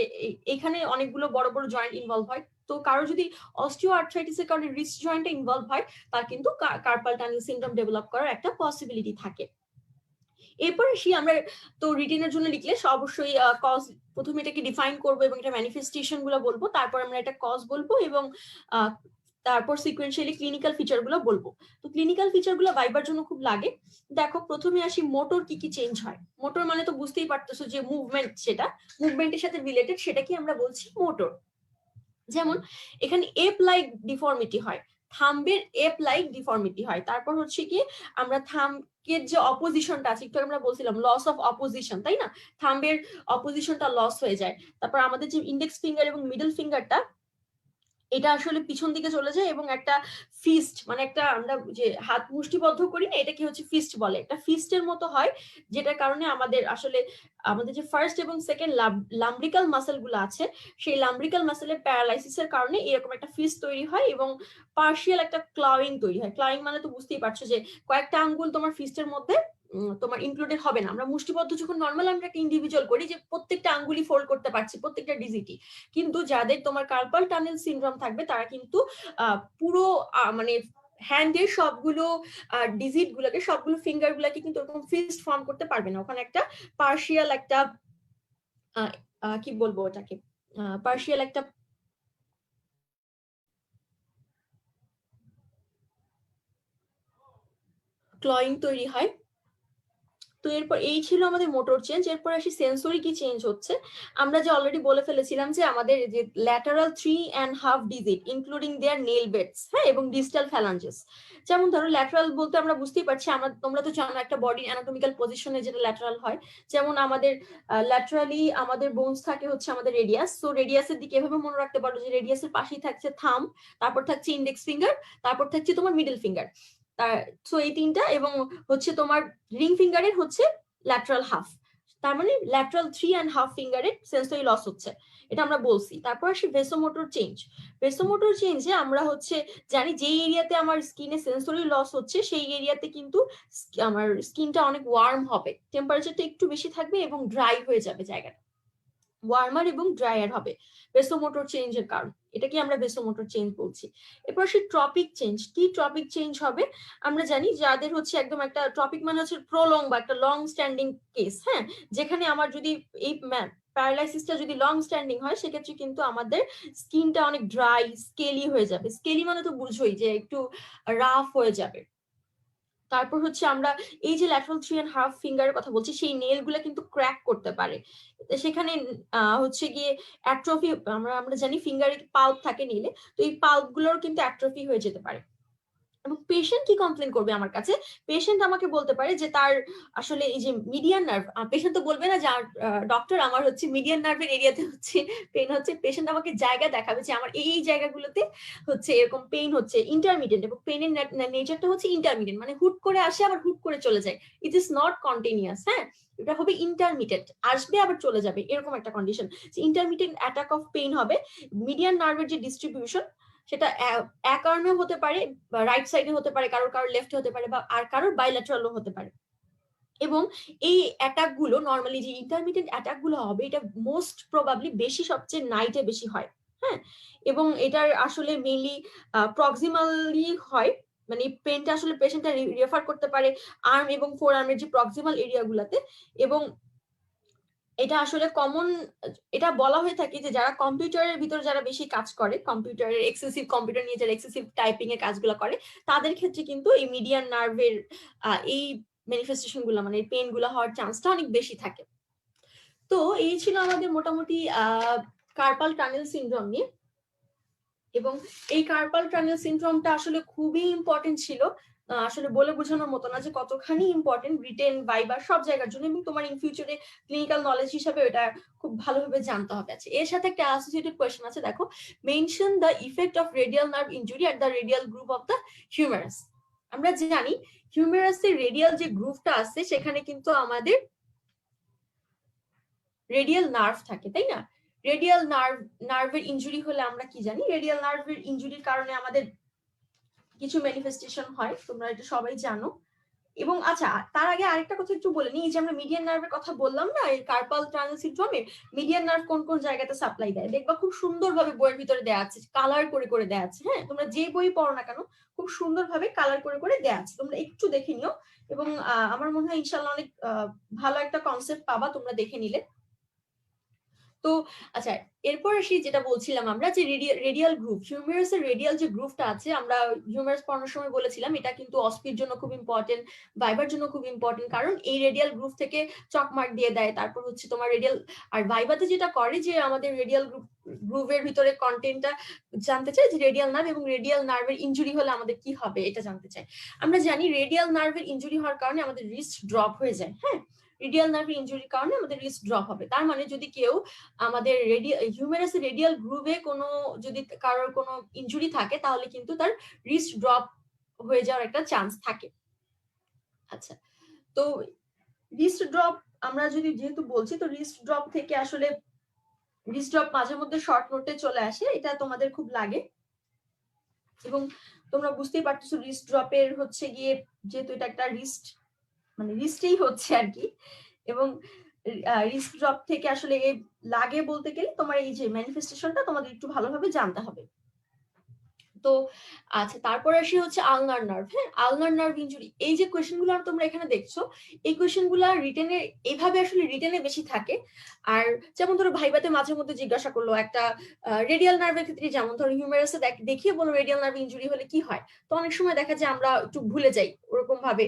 এখানে অনেকগুলো বড় বড় জয়েন্ট ইনভলভ হয়, তো কারো যদি অস্টিও আর্থ্রাইটিসের কারণে রিস্ট জয়েন্টে ইনভলভ হয়, তার কিন্তু কার্পাল টানেল সিনড্রোম ডেভেলপ করার একটা পসিবিলিটি থাকে। এরপর আসি আমরা, তো রিটেনের জন্য লিখলে অবশ্যই কজ, প্রথমে এটাকে ডিফাইন করবো এবং এটা ম্যানিফেস্টেশন গুলো বলবো, তারপর আমরা এটা কজ বলবো, এবং তারপর সিকোয়েন্সিয়ালি ক্লিনিক্যাল ফিচার গুলো বলবো। তো ক্লিনিক্যাল ফিচার গুলো ভাইবার জন্য খুব লাগে। দেখো প্রথমে আসি মোটর কি কি চেঞ্জ হয়। মোটর মানে তো বুঝতেই পারতেছো যে মুভমেন্ট, সেটা মুভমেন্টের সাথে রিলেটেড, সেটাকে আমরা বলছি মোটর। যেমন এখানে এপ লাইক ডিফর্মিটি হয়, থাম্বের এপ লাইক ডিফর্মিটি হয়। তারপর হচ্ছে কি আমরা থাম্বের যে অপোজিশনটা আছে, একটু আমরা বলছিলাম লস অফ অপোজিশন, তাই না, থাম্বের অপোজিশনটা লস হয়ে যায়। তারপর আমাদের যে ইন্ডেক্স ফিঙ্গার এবং মিডল ফিঙ্গারটা, এটা আসলে পিছন দিকে চলে যায় এবং একটা ফিস্ট, মানে একটা আমরা যে হাত মুষ্টিবদ্ধ করি না, এটাকে হচ্ছে ফিস্ট বলে, একটা ফিস্টের মতো হয়, যেটার কারণে আমাদের আসলে আমাদের যে ফার্স্ট এবং সেকেন্ড লাম্ব্রিকাল মাসেল গুলো আছে, সেই লাম্ব্রিকাল মাসেলের প্যারালাইসিসের কারণে এরকম একটা ফিস্ট তৈরি হয় এবং পার্শিয়াল একটা ক্লাউইং তৈরি হয়। ক্লাউইং মানে তো বুঝতেই পারছো যে কয়েকটা আঙ্গুল তোমার ফিস্টের মধ্যে তোমার ইনক্লুডেড হবে না। আমরা মুষ্টিবদ্ধ যখন নর্মাল আমরা একটা ইন্ডিভিজুয়াল করি যে প্রত্যেকটা আঙ্গুলি ফোল্ড করতে পারছি, প্রত্যেকটা ডিজিটই, কিন্তু যাদের তোমার কার্পাল টানেল সিনড্রোম থাকবে তারা কিন্তু পুরো মানে হ্যান্ডের সবগুলো ডিজিট গুলোকে, সবগুলো ফিঙ্গার গুলাকে কিন্তু ওরকম ফিস্ট ফর্ম করতে পারবে না। ওখানে একটা পার্শিয়াল একটা কি বলবো ওটাকে, পার্শিয়াল একটা ক্লয়িং তৈরি হয়। তো এরপর এই ছিল আমাদের মোটর চেঞ্জ। এরপর আসি সেন্সরি কি চেঞ্জ হচ্ছে। আমরা যে অলরেডি বলে ফেলেছিলাম যে আমাদের যে ল্যাটারাল 3.5 ডিজিট ইনক্লুডিং দেয়ার নেল বেডস, হ্যাঁ, এবং ডিস্টাল ফ্যালাঞ্জেস। যেমন ধরো ল্যাটারাল বলতে আমরা বুঝতেই পারছি, তোমরা তো জানো একটা বডির অ্যানাটমিক্যাল পজিশনে যেটা ল্যাটারাল হয়, যেমন আমাদের ল্যাটারালি আমাদের বোনস থাকে হচ্ছে আমাদের রেডিয়াস। সো রেডিয়াসের দিকে এভাবে মনে রাখতে পারো যে রেডিয়াসের পাশেই থাকছে থাম, তারপর থাকছে ইন্ডেক্স ফিঙ্গার, তারপর থাকছে তোমার মিডল ফিঙ্গার। সো এই তিনটা, এবং হচ্ছে তোমার রিং ফিঙ্গারের হচ্ছে ল্যাটারাল হাফ। তার মানে ল্যাটারাল 3.5 ফিঙ্গারের সেন্সরি লস হচ্ছে, এটা আমরা বলছি। তারপর আসি ভেসোমোটর চেঞ্জ। ভেসোমোটর চেঞ্জে আমরা হচ্ছে জানি যে এরিয়াতে আমার স্কিনে সেন্সরি লস হচ্ছে সেই এরিয়াতে কিন্তু আমার স্কিনটা অনেক ওয়ার্ম হবে, টেম্পারেচারটা একটু বেশি থাকবে এবং ড্রাই হয়ে যাবে জায়গাটা, ওয়ার্মার এবং ড্রায়ার হবে ভেসোমোটর চেঞ্জের কারণ। এটাকে আমরা ভেসোমোটর চেঞ্জ বলছি। এরপর সে ট্রপিক চেঞ্জ। কি ট্রপিক চেঞ্জ হবে? আমরা জানি যাদের হচ্ছে একদম একটা ট্রপিক মানে হচ্ছে প্রলং বা একটা লং স্ট্যান্ডিং কেস, হ্যাঁ, যেখানে আমার যদি এই প্যারালাইসিসটা যদি লং স্ট্যান্ডিং হয় সেক্ষেত্রে কিন্তু আমাদের স্কিনটা অনেক ড্রাই স্কেলি হয়ে যাবে। স্কেলি মানে তো বুঝোই যে একটু রাফ হয়ে যাবে। তারপর হচ্ছে আমরা এই যে ল্যাটারাল 3.5 ফিঙ্গারের কথা বলছি, সেই নেল গুলা কিন্তু ক্র্যাক করতে পারে। সেখানে হচ্ছে গিয়ে অ্যাট্রফি, আমরা জানি ফিঙ্গারে পাল্প থাকে নিলে, তো এই পাল্প গুলোর কিন্তু অ্যাট্রফি হয়ে যেতে পারে। এবং পেশেন্ট কি কমপ্লেন করবে আমার কাছে? পেশেন্ট আমাকে বলতে পারে যে তার আসলে এই যে মিডিয়ান নার্ভ, পেশেন্ট তো বলবে না যে ডক্টর আমার হচ্ছে মিডিয়ান নার্ভের এরিয়াতে হচ্ছে পেন হচ্ছে। পেশেন্ট আমাকে জায়গা দেখাবে যে আমার এই জায়গাগুলোতে হচ্ছে এরকম পেইন হচ্ছে, ইন্টারমিডিয়েন্ট, এবং পেইনের নেচারটা হচ্ছে ইন্টারমিডিয়েন্ট, মানে হুট করে আসে আবার হুট করে চলে যায়, ইট ইজ নট কন্টিনিউয়াস। হ্যাঁ, এটা হবে ইন্টারমিডিয়েন্ট, আসবে আবার চলে যাবে, এরকম একটা condition. Intermediate attack of pain হবে। মিডিয়ান নার্ভের যে ডিস্ট্রিবিউশন সেটা এক আর্মেও হতে পারে, রাইট সাইডে হতে পারে, কারোর লেফটে হতে পারে, বা আর কারোর বাইল্যাটারালও হতে পারে। এবং এই অ্যাটাক গুলো নর্মালি যে ইন্টারমিডিয়েন্ট অ্যাটাক গুলো হবে, এটা মোস্ট প্রবাবলি বেশি সবচেয়ে নাইটে বেশি হয়। হ্যাঁ, এবং এটার আসলে মেইনলি প্রক্সিমালি হয়, মানে পেনটা আসলে পেশেন্টটা রেফার করতে পারে আর্ম এবং ফোর আর্মের যে প্রক্সিমাল এরিয়া গুলাতে। এবং এটা আসলে কমন, এটা বলা হয়ে থাকে যে যারা কম্পিউটারের ভিতরে যারা বেশি কাজ করে, কম্পিউটারের এক্সেসিভ, কম্পিউটার নিয়ে যারা এক্সেসিভ টাইপিং এর কাজগুলো করে, তাদের ক্ষেত্রে কিন্তু এই মিডিয়ান নার্ভের এই ম্যানিফেস্টেশন গুলো, মানে পেন গুলো হওয়ার চান্সটা অনেক বেশি থাকে। তো এই ছিল আমাদের মোটামুটি কার্পাল টানেল সিনড্রোম নিয়ে। এবং এই কার্পাল টানেল সিনড্রোমটা আসলে খুবই ইম্পর্টেন্ট ছিল, আসলে বলে বোঝানোর মতো না যে কতখানি ইম্পর্টেন্ট রিটেন ভাইবা সব জায়গার জন্য, এবং তোমার ইন ফিউচারে ক্লিনিক্যাল নলেজ হিসাবে এটা খুব ভালোভাবে জানতে হবে। আছে এর সাথে একটা অ্যাসোসিয়েটেড কোয়েশ্চেন আছে, দেখো, mention the effect of radial nerve injury at the radial group of the humerus. আমরা জানি হিউমেরাসের রেডিয়াল যে গ্রুপটা আছে সেখানে কিন্তু আমাদের রেডিয়াল নার্ভ থাকে, তাই না? রেডিয়াল নার্ভের ইনজুরি হলে আমরা কি জানি, রেডিয়াল নার্ভের ইনজুরির কারণে আমাদের কিছু ম্যানিফেস্টেশন হয়, তোমরা এটা সবাই জানো। এবং আচ্ছা, তার আগে আরেকটা কথা একটু বলে নিই, যে আমরা মিডিয়ান নার্ভের কথা বললাম না, এই কার্পাল টানেল সিনড্রোমে মিডিয়ান নার্ভ কোন কোন জায়গাতে সাপ্লাই দেয়, দেখবা খুব সুন্দরভাবে বইয়ের ভিতরে দেয়া আছে, কালার করে করে দেয়া আছে। হ্যাঁ, তোমরা যে বই পড়ো না কেন খুব সুন্দরভাবে কালার করে করে দেয়া আছে, তোমরা একটু দেখে নিও। এবং আমার মনে হয় ইনশাআল্লাহ অনেক ভালো একটা কনসেপ্ট পাবা তোমরা দেখে নিলে। তো আচ্ছা, এরপর আসি যেটা বলছিলাম আমরা, যে রেডিয়াল গ্রুপ, হিউমেরাসের রেডিয়াল যে গ্রুপটা আছে, আমরা হিউমেরাস পড়ানোর সময় বলেছিলাম এটা কিন্তু অস্পির জন্য খুব ইম্পর্টেন্ট, ভাইবার জন্য খুব ইম্পর্টেন্ট, কারণ এই রেডিয়াল গ্রুপ থেকে চকমার্ক দিয়ে দেয়। তারপর হচ্ছে তোমার রেডিয়াল, আর ভাইবাতে যেটা করে যে আমাদের রেডিয়াল গ্রুপের ভিতরে কন্টেন্টটা জানতে চাই, যে রেডিয়াল নার্ভ এবং রেডিয়াল নার্ভের ইনজুরি হলে আমাদের কি হবে এটা জানতে চাই। আমরা জানি রেডিয়াল নার্ভের ইনজুরি হওয়ার কারণে আমাদের রিস্ক ড্রপ হয়ে যায়। হ্যাঁ, রেডিয়াল নার্ভের ইনজুরির কারণে আমাদের রিস্ক ড্রপ হবে। তার মানে যদি কেউ আমাদের হিউমেরাসের রেডিয়াল গ্রুভে কোনো যদি কারোর কোনো ইনজুরি থাকে তাহলে কিন্তু তার রিস্ক ড্রপ হয়ে যাওয়ার একটা চান্স থাকে। আচ্ছা, তো রিস্ক ড্রপ আমরা যদি যেহেতু বলছি, তো রিস্ক ড্রপ থেকে আসলে রিস্ক ড্রপ মাঝে মধ্যে শর্ট নোটে চলে আসে, এটা তোমাদের খুব লাগে। এবং তোমরা বুঝতেই পারতেছো রিস্ক ড্রপের হচ্ছে গিয়ে, যেহেতু এটা একটা রিস্ক মানে রিস্টেই হচ্ছে আর কি। এবং রিস্ক ড্রপ থেকে আসলে লাগে বলতে গেলে তোমার এই যে ম্যানিফেস্টেশনটা তোমাদের একটু ভালোভাবে জানতে হবে। তো আচ্ছা, তারপর আসি হচ্ছে আলনার নার্ভ। হ্যাঁ, আলনার নার্ভ ইনজুরি, এই যে কোয়েশ্চেনগুলো তোমরা এখানে দেখছো, এই কোয়েশ্চেনগুলো রিটেনে এইভাবে আসলে রিটেনে বেশি থাকে। আর যেমন ধরো ভাইবাতে মাঝে মধ্যে জিজ্ঞাসা করলো একটা রেডিয়াল নার্ভের ক্ষেত্রে, যেমন ধরো হিউমেরাসে দেখিয়ে বলো রেডিয়াল নার্ভ ইনজুরি হলে কি হয়, তো অনেক সময় দেখা যায় আমরা একটু ভুলে যাই ওরকম ভাবে,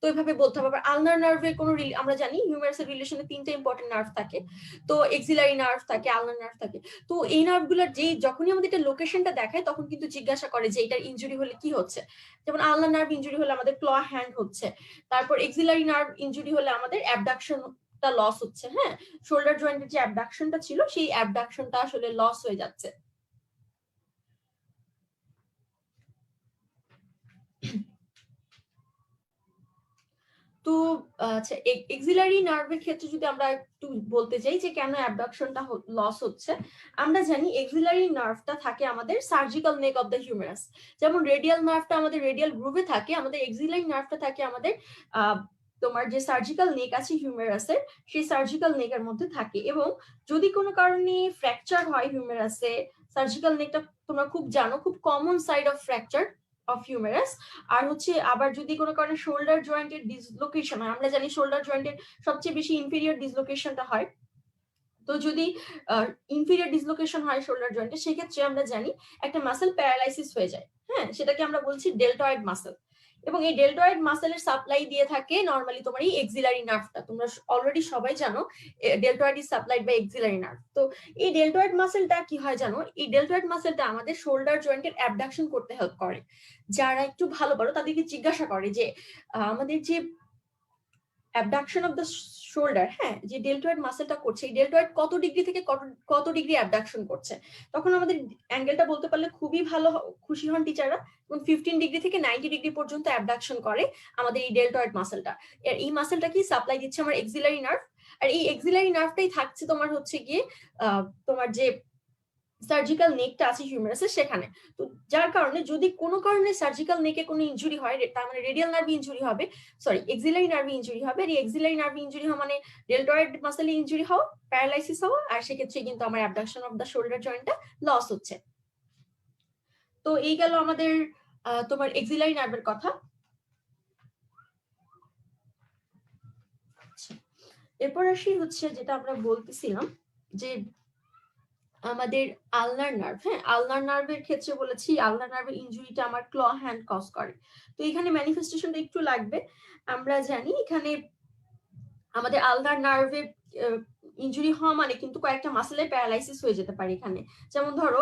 তো এইভাবে বলতে হবে। আবার আলনার নার্ভের কোনো আমরা জানি হিউমেরাসের রিলেশনে 3টা ইম্পর্টেন্ট নার্ভ থাকে, তো এক্সিলারি নার্ভ থাকে, আলনার নার্ভ থাকে। তো এই নার্ভগুলোর যেই যখনই আমাদের এটা লোকেশনটা দেখায় তখন কিন্তু জিজ্ঞাসা করে যে এটার ইনজুরি হলে কি হচ্ছে। যেমন আলনার নার্ভ ইনজুরি হলে আমাদের ক্ল হ্যান্ড হচ্ছে, তারপর এক্সিলারি নার্ভ ইনজুরি হলে আমাদের অ্যাবডাকশনটা লস হচ্ছে। হ্যাঁ, শোল্ডার জয়েন্টের যে অ্যাবডাকশনটা ছিল সেই অ্যাবডাকশনটা আসলে লস হয়ে যাচ্ছে। তো আচ্ছা, এক্সিলারি নার্ভের ক্ষেত্রে যদি আমরা একটু বলতে চাই যে কেন অ্যাবডাকশনটা লস হচ্ছে, আমরা জানি এক্সিলারি নার্ভটা থাকে আমাদের surgical neck of the humerus. যেমন রেডিয়াল নার্ভটা আমাদের রেডিয়াল গ্রুভে থাকে, আমাদের এক্সিলারি নার্ভটা থাকে আমাদের তোমার যে সার্জিক্যাল নেক আছে হিউমেরাসের, সেই সার্জিক্যাল নেকের মধ্যে থাকে। এবং যদি কোনো কারণে ফ্র্যাকচার হয় হিউমেরাসে, সার্জিক্যাল নেকটা তোমরা খুব জানো, খুব common site of fracture of humerus. আর হচ্ছে আবার যদি কোনো কারণে শোল্ডার জয়েন্টের ডিসলোকেশন হয়, আমরা জানি শোল্ডার জয়েন্টের সবচেয়ে বেশি ইনফেরিয়র ডিসলোকেশনটা হয়, তো যদি ইনফেরিয়র ডিসলোকেশন হয় শোল্ডার জয়েন্টে, সেক্ষেত্রে আমরা জানি একটা মাসেল প্যারালাইসিস হয়ে যায়। হ্যাঁ, সেটাকে আমরা বলছি ডেল্টয়েড মাসেল। এবং এই ডেল্টয়েড মাসেলের সাপ্লাই দিয়ে থাকে নরমালি তোমার এই এক্সিলারি নার্ভটা। তোমরা অলরেডি সবাই জানো deltoid is supplied by axillary nerve. তো এই ডেল্টয়েড মাসেলটা কি হয় জানো, এই ডেল্টয়েড মাসেলটা আমাদের শোল্ডার জয়েন্টের অ্যাবডাকশন করতে হেল্প করে। যারা একটু ভালো পারো তাদেরকে জিজ্ঞাসা করে যে আমাদের যে অ্যাবডাকশন অফ দ্য শোল্ডার, হ্যাঁ, যে ডেল্টয়েড মাসেলটা করছে, এই ডেল্টয়েড কত ডিগ্রি থেকে কত ডিগ্রি অ্যাবডাকশন করছে, তখন আমাদের অ্যাঙ্গেলটা বলতে পারলে খুবই ভালো খুশি হন টিচাররা। 15 ডিগ্রি থেকে 90 ডিগ্রি পর্যন্ত অ্যাবডাকশন করে আমাদের এই ডেল্টয়েড মাসেলটা। এই মাসেলটা কি সাপ্লাই দিচ্ছে আমার এক্সিলারি নার্ভ, আর এই এক্সিলারি নার্ভটাই থাকছে তোমার হচ্ছে গিয়ে তোমার যে সার্জিক্যাল নেকটা আছে হিউমেরাসের সেখানে। তো যার কারণে যদি কোনো কারণে সার্জিক্যাল নেকে কোনো ইনজুরি হয়, তার মানে রেডিয়াল নার্ভ ইনজুরি হবে, সরি এক্সিলারি নার্ভ ইনজুরি হবে। আর এই এক্সিলারি নার্ভ ইনজুরি হওয়া মানে ডেল্টয়েড মাসেল ইনজুরি হওয়া, প্যারালাইসিস হওয়া, আর সেক্ষেত্রে কিন্তু আমার অ্যাবডাকশন অফ দ্য শোল্ডার জয়েন্টটা লস হচ্ছে। তো এই গেল আমাদের তোমার এক্সিলারি নার্ভের কথা। এরপর আসি হচ্ছে যেটা আমরা বলতেছিলাম যে আমাদের আলনার নার্ভ। হ্যাঁ, আলনার নার্ভের ক্ষেত্রে বলেছি আলনার নার্ভের ইনজুরিটা আমার ক্ল হ্যান্ড কজ করে। তো এখানে ম্যানিফেস্টেশনটা একটু লাগবে। আমরা জানি এখানে আমাদের আলনার নার্ভের ইনজুরি হওয়া মানে কিন্তু কয়েকটা মাসেলের প্যারালাইসিস হয়ে যেতে পারে এখানে। যেমন ধরো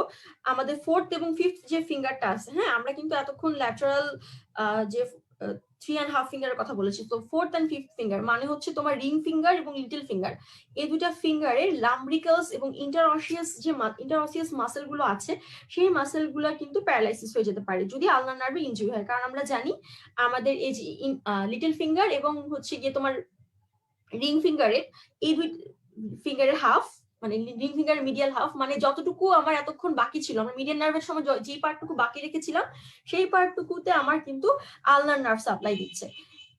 আমাদের 4th এবং 5th যে ফিঙ্গারটা আছে, হ্যাঁ, আমরা কিন্তু এতক্ষণ ল্যাটারাল যে 3.5 ফিঙ্গারের কথা বলেছি। তো 4th and 5th ফিঙ্গার মানে হচ্ছে তোমার রিং ফিঙ্গার এবং লিটল ফিঙ্গার, এই দুটা ফিঙ্গারের লাম্ব্রিকালস এবং ইন্টারঅসিয়াস মাসেল গুলো আছে, সেই মাসেল গুলো কিন্তু প্যারালাইসিস হয়ে যেতে পারে যদি আলনার নার্ভে ইনজুরি হয়। কারণ আমরা জানি আমাদের এই যে লিটল ফিঙ্গার এবং হচ্ছে গিয়ে তোমার রিং ফিঙ্গারের, এই দুই ফিঙ্গারের হাফ, মানে রিং ফিঙ্গারের মিডিয়াল হাফ, মানে যতটুকু আমার এতক্ষণ বাকি ছিল, আমার মিডিয়াল নার্ভের সময় যে পার্টটুকু বাকি রেখেছিলাম সেই পার্টটুকুতে আমার কিন্তু আলনার নার্ভ সাপ্লাই দিচ্ছে।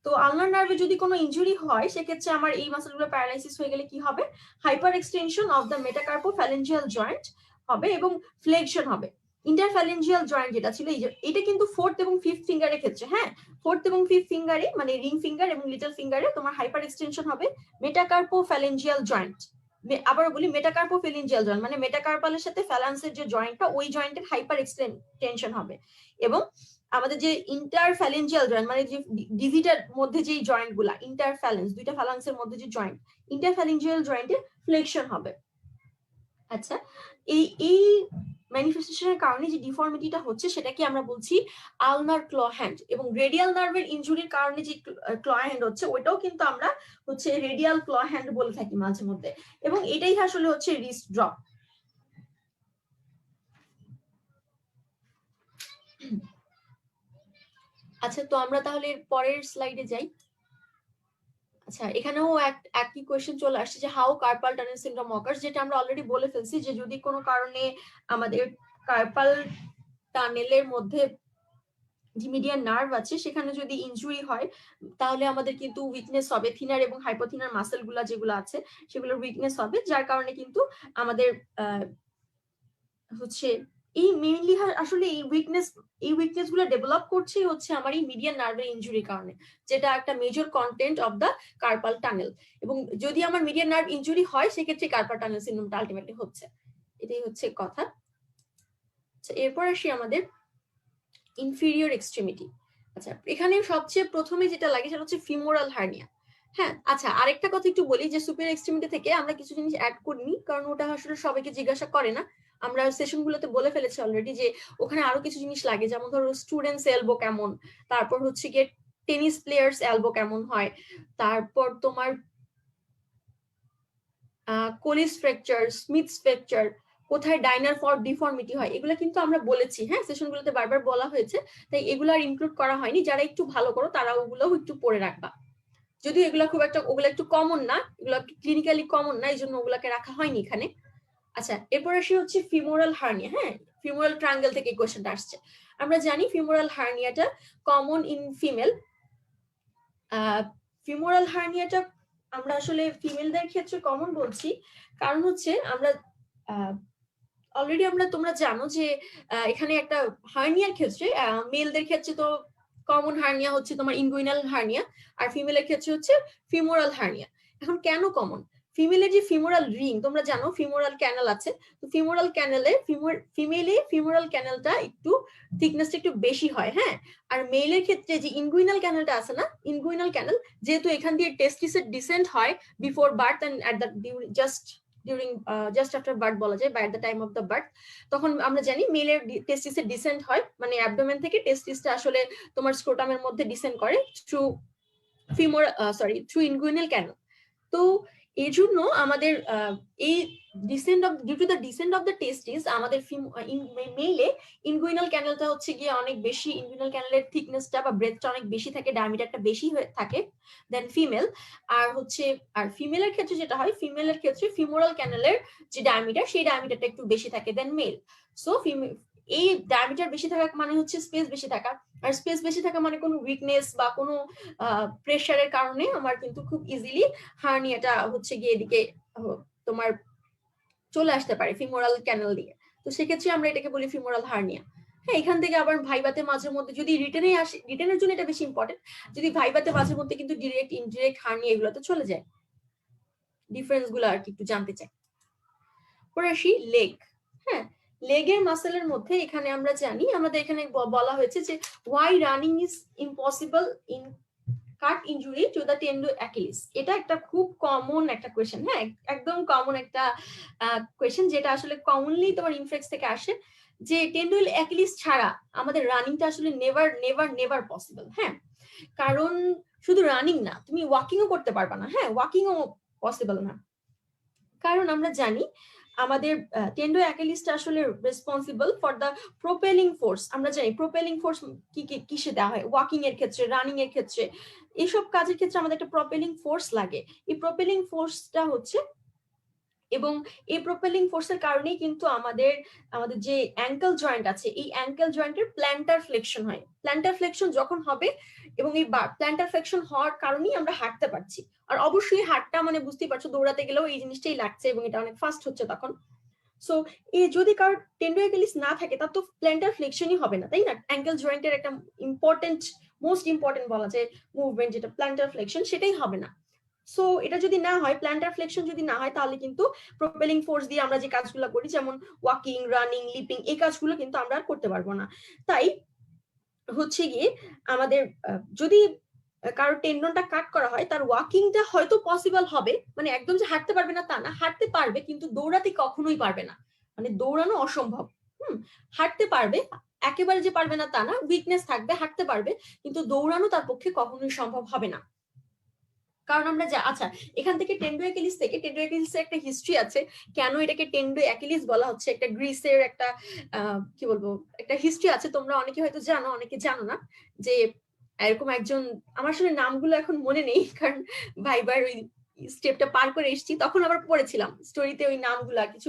তো আলনার নার্ভে যদি কোনো ইনজুরি হয় সেক্ষেত্রে আমার এই মাসেলগুলো প্যারালাইসিস হয়ে গেলে কি হবে, hyper extension of the metacarpophalangeal joint হবে এবং ফ্লেকশন হবে। ইন্টারফ্যালেঞ্জিয়াল জয়েন্ট যেটা ছিল, এটা কিন্তু 4th এবং 5th ফিঙ্গারের ক্ষেত্রে, হ্যাঁ, 4th এবং 5th ফিঙ্গারে মানে রিং ফিঙ্গার এবং লিটল ফিঙ্গারে তোমার হাইপার এক্সটেনশন হবে মেটাকার্পোফ্যালেঞ্জিয়াল জয়েন্ট। আবার বলি মেটাকার্পোফ্যালেঞ্জিয়াল জয়েন্ট মানে মেটাকার্পালের সাথে ফ্যালান্সের যে জয়েন্টটা, ওই জয়েন্টের হাইপার এক্সটেনশন হবে। এবং আমাদের যে ইন্টারফ্যালেঞ্জিয়াল জয়েন্ট মানে যে ডিজিটার মধ্যে যে জয়েন্ট গুলা, ইন্টারফ্যালেন্স, দুইটা ফ্যালান্সের মধ্যে যে জয়েন্ট, ইন্টারফ্যালেঞ্জিয়াল জয়েন্টে ফ্লেকশন হবে। আচ্ছা, এই ম্যানিফেস্টেশনের কারণে যে ডিফর্মিটিটা হচ্ছে সেটাকে আমরা বলছি আলনার ক্ল হ্যান্ড। এবং রেডিয়াল নার্ভের ইনজুরির কারণে যে ক্ল হ্যান্ড হচ্ছে ওইটাও কিন্তু আমরা হচ্ছে রেডিয়াল ক্ল হ্যান্ড বলে থাকি মাঝে মধ্যে। এবং এটাই আসলে হচ্ছে রিস্ট ড্রপ। আচ্ছা, তো আমরা তাহলে পরের স্লাইডে যাই। আচ্ছা, এখানেও একই কোয়েশ্চেন চলে আসছে যে how carpal tunnel syndrome occurs, যেটা আমরা অলরেডি বলে ফেলছি যে যদি কোনো কারণে আমাদের কার্পাল টানেলের মধ্যে যে মিডিয়ান নার্ভ আছে সেখানে যদি ইনজুরি হয় তাহলে আমাদের কিন্তু উইকনেস হবে, থিনার এবং হাইপোথিনার মাসেল গুলা যেগুলো আছে সেগুলোর উইকনেস হবে, যার কারণে কিন্তু আমাদের হচ্ছে এই মেইনলি আসলে এই উইকনেস গুলো ডেভেলপ করছে হচ্ছে আমার এই মিডিয়ান নার্ভের ইনজুরির কারণে, যেটা একটা major content of the carpal tunnel. এবং যদি আমার মিডিয়ান নার্ভ ইনজুরি হয় সেক্ষেত্রে কার্পাল টানেল সিনড্রোমটা আলটিমেটলি হচ্ছে। এটাই হচ্ছে কথা। এরপর আসি আমাদের ইনফিরিয়র এক্সট্রিমিটি। আচ্ছা, এখানে সবচেয়ে প্রথমে যেটা লাগে সেটা হচ্ছে ফিমোরাল হার্নিয়া। হ্যাঁ, আচ্ছা আরেকটা কথা একটু বলি যে সুপিরিয়র এক্সট্রিমিটি থেকে আমরা কিছু জিনিস অ্যাড করিনি, কারণ ওটা আসলে সবাইকে জিজ্ঞাসা করে না। আমরা সেশনগুলোতে বলে ফেলেছি অলরেডি যে ওখানে আরো কিছু জিনিস লাগে, যেমন ধরো স্টুডেন্টস এলবো কেমন, তারপর হচ্ছে গিয়ে টেনিস প্লেয়ার্স এলবো কেমন হয়, তারপর তোমার কোলিস ফ্র্যাকচার, স্মিথস ফ্র্যাকচার, কোথায় ডাইনার ফর ডিফর্মিটি হয়, এগুলো কিন্তু আমরা বলেছি, হ্যাঁ সেশনগুলোতে বারবার বলা হয়েছে, তাই এগুলো আর ইনক্লুড করা হয়নি। যারা একটু ভালো করো তারা ওগুলো একটু পড়ে রাখবা, যদিও এগুলো খুব একটা, ওগুলো একটু কমন না, এগুলো ক্লিনিক্যালি কমন না, এই জন্য ওগুলাকে রাখা হয়নি এখানে। আচ্ছা, এরপর আসি হচ্ছে ফিমোরাল হার্নিয়া। হ্যাঁ, ফিমোরাল ট্রায়াঙ্গেল থেকে কোয়েশ্চেনটা আসছে। আমরা জানি ফিমোরাল হার্নিয়াটা কমন ইন ফিমেল। ফিমোরাল হার্নিয়াটা আমরা আসলে ফিমেলদের ক্ষেত্রে কমন বলছি কারণ হচ্ছে আমরা অলরেডি তোমরা জানো যে এখানে একটা হার্নিয়ার ক্ষেত্রে মেলদের ক্ষেত্রে তো কমন হার্নিয়া হচ্ছে তোমার ইনগুইনাল হার্নিয়া, আর ফিমেলের ক্ষেত্রে হচ্ছে ফিমোরাল হার্নিয়া। এখন কেন কমন? ফিমেলের যে ফিমোরাল রিং, তোমরা জানো ফিমোরাল ক্যানেল আছে, তো ফিমোরাল ক্যানেলে ফিমেলে ফিমোরাল ক্যানেলটা একটু থিকনেসটা একটু বেশি হয়, হ্যাঁ। আর মেলের ক্ষেত্রে যে ইনগুইনাল ক্যানেলটা আছে না, ইনগুইনাল ক্যানেল যেহেতু এখান দিয়ে টেস্টিসের ডিসেন্ট হয় before birth and at the just after birth বলা যায়, বা at the time of the birth, তখন আমরা জানি মেলের টেস্টিসের ডিসেন্ট হয়, মানে অ্যাবডোমেন থেকে টেস্টিসটা আসলে তোমার স্ক্রোটামের মধ্যে ডিসেন্ট করে থ্রু থ্রু ইনগুইনাল ক্যানেল। তো এই জন্য আমাদের এই due to the descent of the testis আমাদের মেইলে ইনগুইনাল ক্যানেলটা হচ্ছে গিয়ে অনেক বেশি, ইনগুইনাল ক্যানেলের থিকনেসটা বা ব্রেথটা অনেক বেশি থাকে, ডায়ামিটারটা বেশি হয়ে থাকে দেন ফিমেল। আর হচ্ছে ফিমেলের ক্ষেত্রে যেটা হয়, ফিমেলের ক্ষেত্রে ফিমোরাল ক্যানেলের যে ডায়ামিটার সেই ডায়ামিটারটা একটু বেশি থাকে দেন মেল। সো এই ডায়ামিটার বেশি থাকা মানে হচ্ছে স্পেস বেশি থাকা, আর স্পেস বেশি থাকা মানে কোনো উইকনেস বা কোনো প্রেশারের কারণে আমার কিন্তু খুব ইজিলি হার্নিয়াটা হচ্ছে গিয়ে এদিকে তোমার চলে আসতে পারে ফিমোরাল ক্যানেল দিয়ে। তো সেক্ষেত্রে আমরা এটাকে বলি ফিমোরাল হার্নিয়া। হ্যাঁ, এখান থেকে আবার ভাইভাতে মাঝে মধ্যে যদি রিটেনে আসে, রিটেনের জন্য এটা বেশি ইম্পর্টেন্ট, যদি ভাইভাতে মাঝে মধ্যে কিন্তু ডিরেক্ট ইনডিরেক্ট হার্নিয়া এগুলোতে চলে যায়। ডিফারেন্স গুলো আর কি একটু জানতে চাই। পরে আসি লেগ। হ্যাঁ, লেগের মাসেলের মধ্যে এখানে আমরা জানি, আমাদের এখানে বলা হয়েছে যে why running is impossible in cut injury to the tendo Achilles. এটা একটা খুব কমন একটা কোয়েশ্চেন, হ্যাঁ একদম কমন একটা কোয়েশ্চেন, যেটা আসলে কমনলি তোমার ইনফ্লেক্স থেকে আসে, যে টেন্ডো অ্যাকিলিস ছাড়া আমাদের রানিংটা আসলে নেভার নেভার নেভার পসিবল। হ্যাঁ, কারণ শুধু রানিং না, তুমি ওয়াকিংও করতে পারবা না, হ্যাঁ ওয়াকিংও পসিবল না, কারণ আমরা জানি আমাদের টেন্ডো অ্যাকিলিসটা আসলে রেসপন্সিবল ফর দ্য প্রোপেলিং ফোর্স। আমরা জানি প্রোপেলিং ফোর্স কিসে দেওয়া হয়, ওয়াকিং এর ক্ষেত্রে, রানিং এর ক্ষেত্রে, এইসব কাজের ক্ষেত্রে আমাদের একটা প্রোপেলিং ফোর্স লাগে। এই প্রোপেলিং ফোর্সটা হচ্ছে, এবং এই প্রোপেলিং ফোর্সের কারণেই কিন্তু আমাদের যে অ্যাঙ্কেল জয়েন্ট আছে, এই অ্যাঙ্কেল জয়েন্টের প্ল্যান্টার ফ্লেকশন হয়। প্ল্যান্টার ফ্লেকশন যখন হবে, এবং এই প্ল্যান্টার ফ্লেকশন হওয়ার কারণেই আমরা হাঁটতে পারছি। আর অবশ্যই হাঁটটা মানে বুঝতেই পারছো, দৌড়াতে গেলেও এই জিনিসটাই লাগছে এবং এটা অনেক ফাস্ট হচ্ছে তখন। সো এই যদি কারোর টেন্ডো অ্যাকিলিস না থাকে তার তো প্ল্যান্টার ফ্লেকশনই হবে না, তাই না? অ্যাঙ্কেল জয়েন্টের একটা মোস্ট ইম্পর্টেন্ট বলা যায় মুভমেন্ট যেটা প্ল্যান্টার ফ্লেকশন, সেটাই হবে না। সো এটা যদি না হয়, প্ল্যান্টার ফ্লেকশন যদি না হয়, তাহলে কিন্তু প্রোপেলিং ফোর্স দিয়ে আমরা যে কাজগুলো করি, যেমন ওয়াকিং, রানিং, লিপিং, এই কাজগুলো কিন্তু আমরা আর করতে পারবো না। তাই হচ্ছে গিয়ে আমাদের যদি কারো টেন্ডনটা কাট করা হয়, তার ওয়াকিংটা হয়তো পসিবল হবে, মানে একদম যে হাঁটতে পারবে না তা না, হাঁটতে পারবে কিন্তু দৌড়াতে কখনোই পারবে না, মানে দৌড়ানো অসম্ভব। হাঁটতে পারবে, একেবারে যে পারবে না তা না, উইকনেস থাকবে, হাঁটতে পারবে, কিন্তু দৌড়ানো তার পক্ষে কখনোই সম্ভব হবে না। কারণ আমরা আচ্ছা, এখান থেকে টেন্ডো অ্যাকিলিস থেকে, টেন্ডো অ্যাকিলিসের একটা হিস্ট্রি আছে, কেন এটাকে টেন্ডো অ্যাকিলিস বলা হচ্ছে, একটা গ্রিসের একটা কি বলবো একটা হিস্ট্রি আছে, তোমরা অনেকে হয়তো জানো, অনেকে জানো না, যে এরকম একজন, আমার আসলে নামগুলো এখন মনে নেই কারণ ভাইবার ওই স্টেপটা পার করে এসেছি, তখন আবার পড়েছিলাম স্টোরিতে ওই নামগুলা, কিছু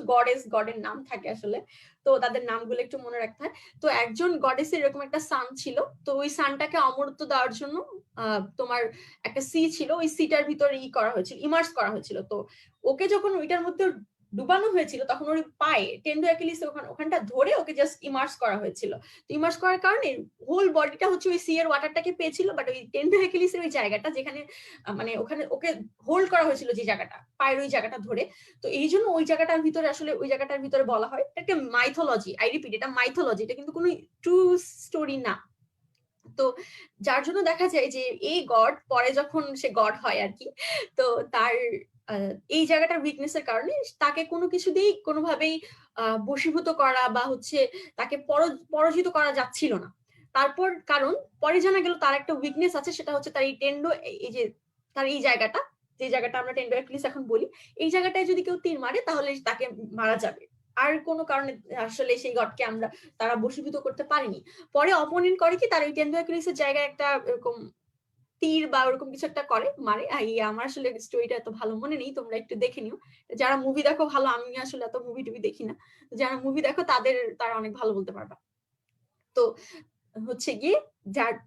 গডের নাম থাকে আসলে, তো তাদের নামগুলো একটু মনে রাখতে হয়। তো একজন গডেসের এরকম একটা সান ছিল, তো ওই সানটাকে অমরত্ব দেওয়ার জন্য তোমার একটা সি ছিল, ওই সিটার ভিতরে করা হয়েছিল, ইমার্স করা হয়েছিল। তো ওকে যখন ওইটার মধ্যে ডুবানো হয়েছিল তখন ওর পায়ে টেন্ডো অ্যাকিলিস ওখানটা ধরে ওকে জাস্ট ইমার্স করা হয়েছিল। তো ইমার্স করার কারণে হোল বডিটা হচ্ছে ওই সি এর ওয়াটারটাকে পেয়েছিল, বাট ওই টেন্ডো অ্যাকিলিসের ওই জায়গাটা যেখানে মানে ওখানে ওকে হোল্ড করা হয়েছিল যে জায়গাটা, পায়ের ওই জায়গাটা ধরে, তো এই জন্য ওই জায়গাটার ভিতরে আসলে ওই জায়গাটার ভিতরে বলা হয় একটা মাইথোলজি। আই রিপিট, এটা মাইথোলজি, এটা কিন্তু কোনো ট্রু স্টোরি না। তো যার জন্য দেখা যায় যে এই গড পরে যখন সে গড হয় আর কি, তো তার এই জায়গাটার উইকনেসের কারণে তাকে কোনো কিছু দিয়েই কোনোভাবেই বশীভূত করা বা হচ্ছে তাকে পরাজিত করা যাচ্ছিল না। তারপর কারণ পরে জানা গেল তার একটা উইকনেস আছে, সেটা হচ্ছে তার এই টেন্ডো, এই যে তার এই জায়গাটা, যে জায়গাটা আমরা টেন্ডো অ্যাকিলিস এখন বলি, এই জায়গাটায় যদি কেউ তীর মারে তাহলে তাকে মারা যাবে। আর কোনো কারণে আসলে সেই গডকে তারা বশীভূত করতে পারেনি। পরে অপোনেন্ট করে কি, তার ওই টেন্ডো অ্যাকিলিসের জায়গায় একটা এরকম তীর বা ওরকম কিছু একটা করে, মারে। আমার আসলে স্টোরিটা এত ভালো মনে নেই, তোমরা একটু দেখে নিও। যারা মুভি দেখো ভালো, আমি আসলে এত মুভি টুভি দেখি না, যারা মুভি দেখো তারা অনেক ভালো বলতে পারবা। তো হচ্ছে গিয়ে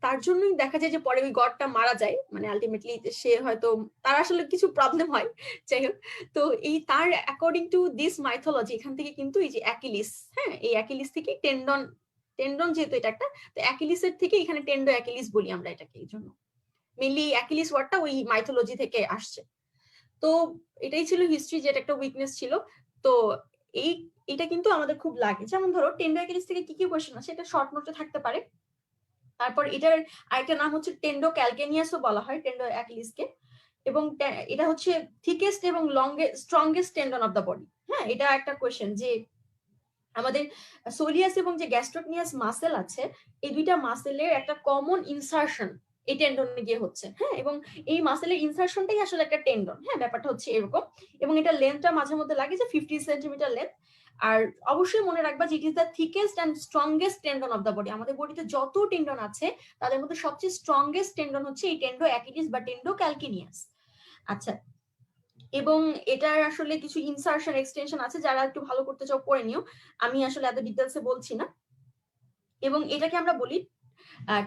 তার জন্যই দেখা যায় যে পরে ওই গডটা মারা যায়, মানে আলটিমেটলি সে হয়তো তার আসলে কিছু প্রবলেম হয়, যাই হোক। তো এই তার অ্যাকর্ডিং টু দিস মাইথোলজি এখান থেকে কিন্তু এই যে অ্যাকিলিস, হ্যাঁ, এই অ্যাকিলিস থেকে টেন্ডন যেহেতু এটা একটা, তো অ্যাকিলিসের থেকে এখানে টেন্ডো অ্যাকিলিস বলি আমরা এটাকে, এই জন্য মেইনলি অ্যাকিলিস ওয়ার্ডটা ওই মাইথোলজি থেকে আসছে। তো এটাই ছিল হিস্ট্রি, যেটা একটা উইকনেস ছিল। তো এটা কিন্তু আমাদের খুব লাগে, যেমন ধরো টেন্ডো অ্যাকিলিস থেকে কি কি কোয়েশ্চেন আছে, এটা শর্ট নোটে থাকতে পারে। তারপর এটার আরেকটা নাম হচ্ছে টেন্ডো ক্যালকেনিয়াসও বলা হয় টেন্ডো অ্যাকিলিসকে, এবং এটা হচ্ছে থিকেস্ট এবং strongest tendon of the body. হ্যাঁ, এটা একটা কোয়েশ্চেন যে আমাদের সোলিয়াস এবং যে গ্যাস্ট্রোকনিয়াস মাসেল আছে, এই দুইটা মাসেলের একটা কমন ইনসারশন এই টেন্ডনে গিয়ে হচ্ছে। হ্যাঁ, এবং এই মাসেলের ইনসারশনটাই আসলে একটা টেন্ডন। হ্যাঁ, ব্যাপারটা হচ্ছে এরকম, এবং এটা লেন্থটা মাঝে মধ্যে লাগে যে 50 সেন্টিমিটার লেন্থ। আর অবশ্যই মনে রাখবা যে it is the thickest and strongest tendon of the body. আমাদের বডিতে যত টেন্ডন আছে তাদের মধ্যে সবচেয়ে স্ট্রংগেস্ট টেন্ডন হচ্ছে এই টেন্ডো অ্যাকিলিস বা টেন্ডো ক্যালকিনিয়াস। আচ্ছা, এবং এটার আসলে কিছু ইনসারশন এক্সটেনশন আছে, যারা একটু ভালো করতে চাও পড়ে নিও, আমি আসলে এত ডিটেলসে বলছি না। এবং এটাকে আমরা বলি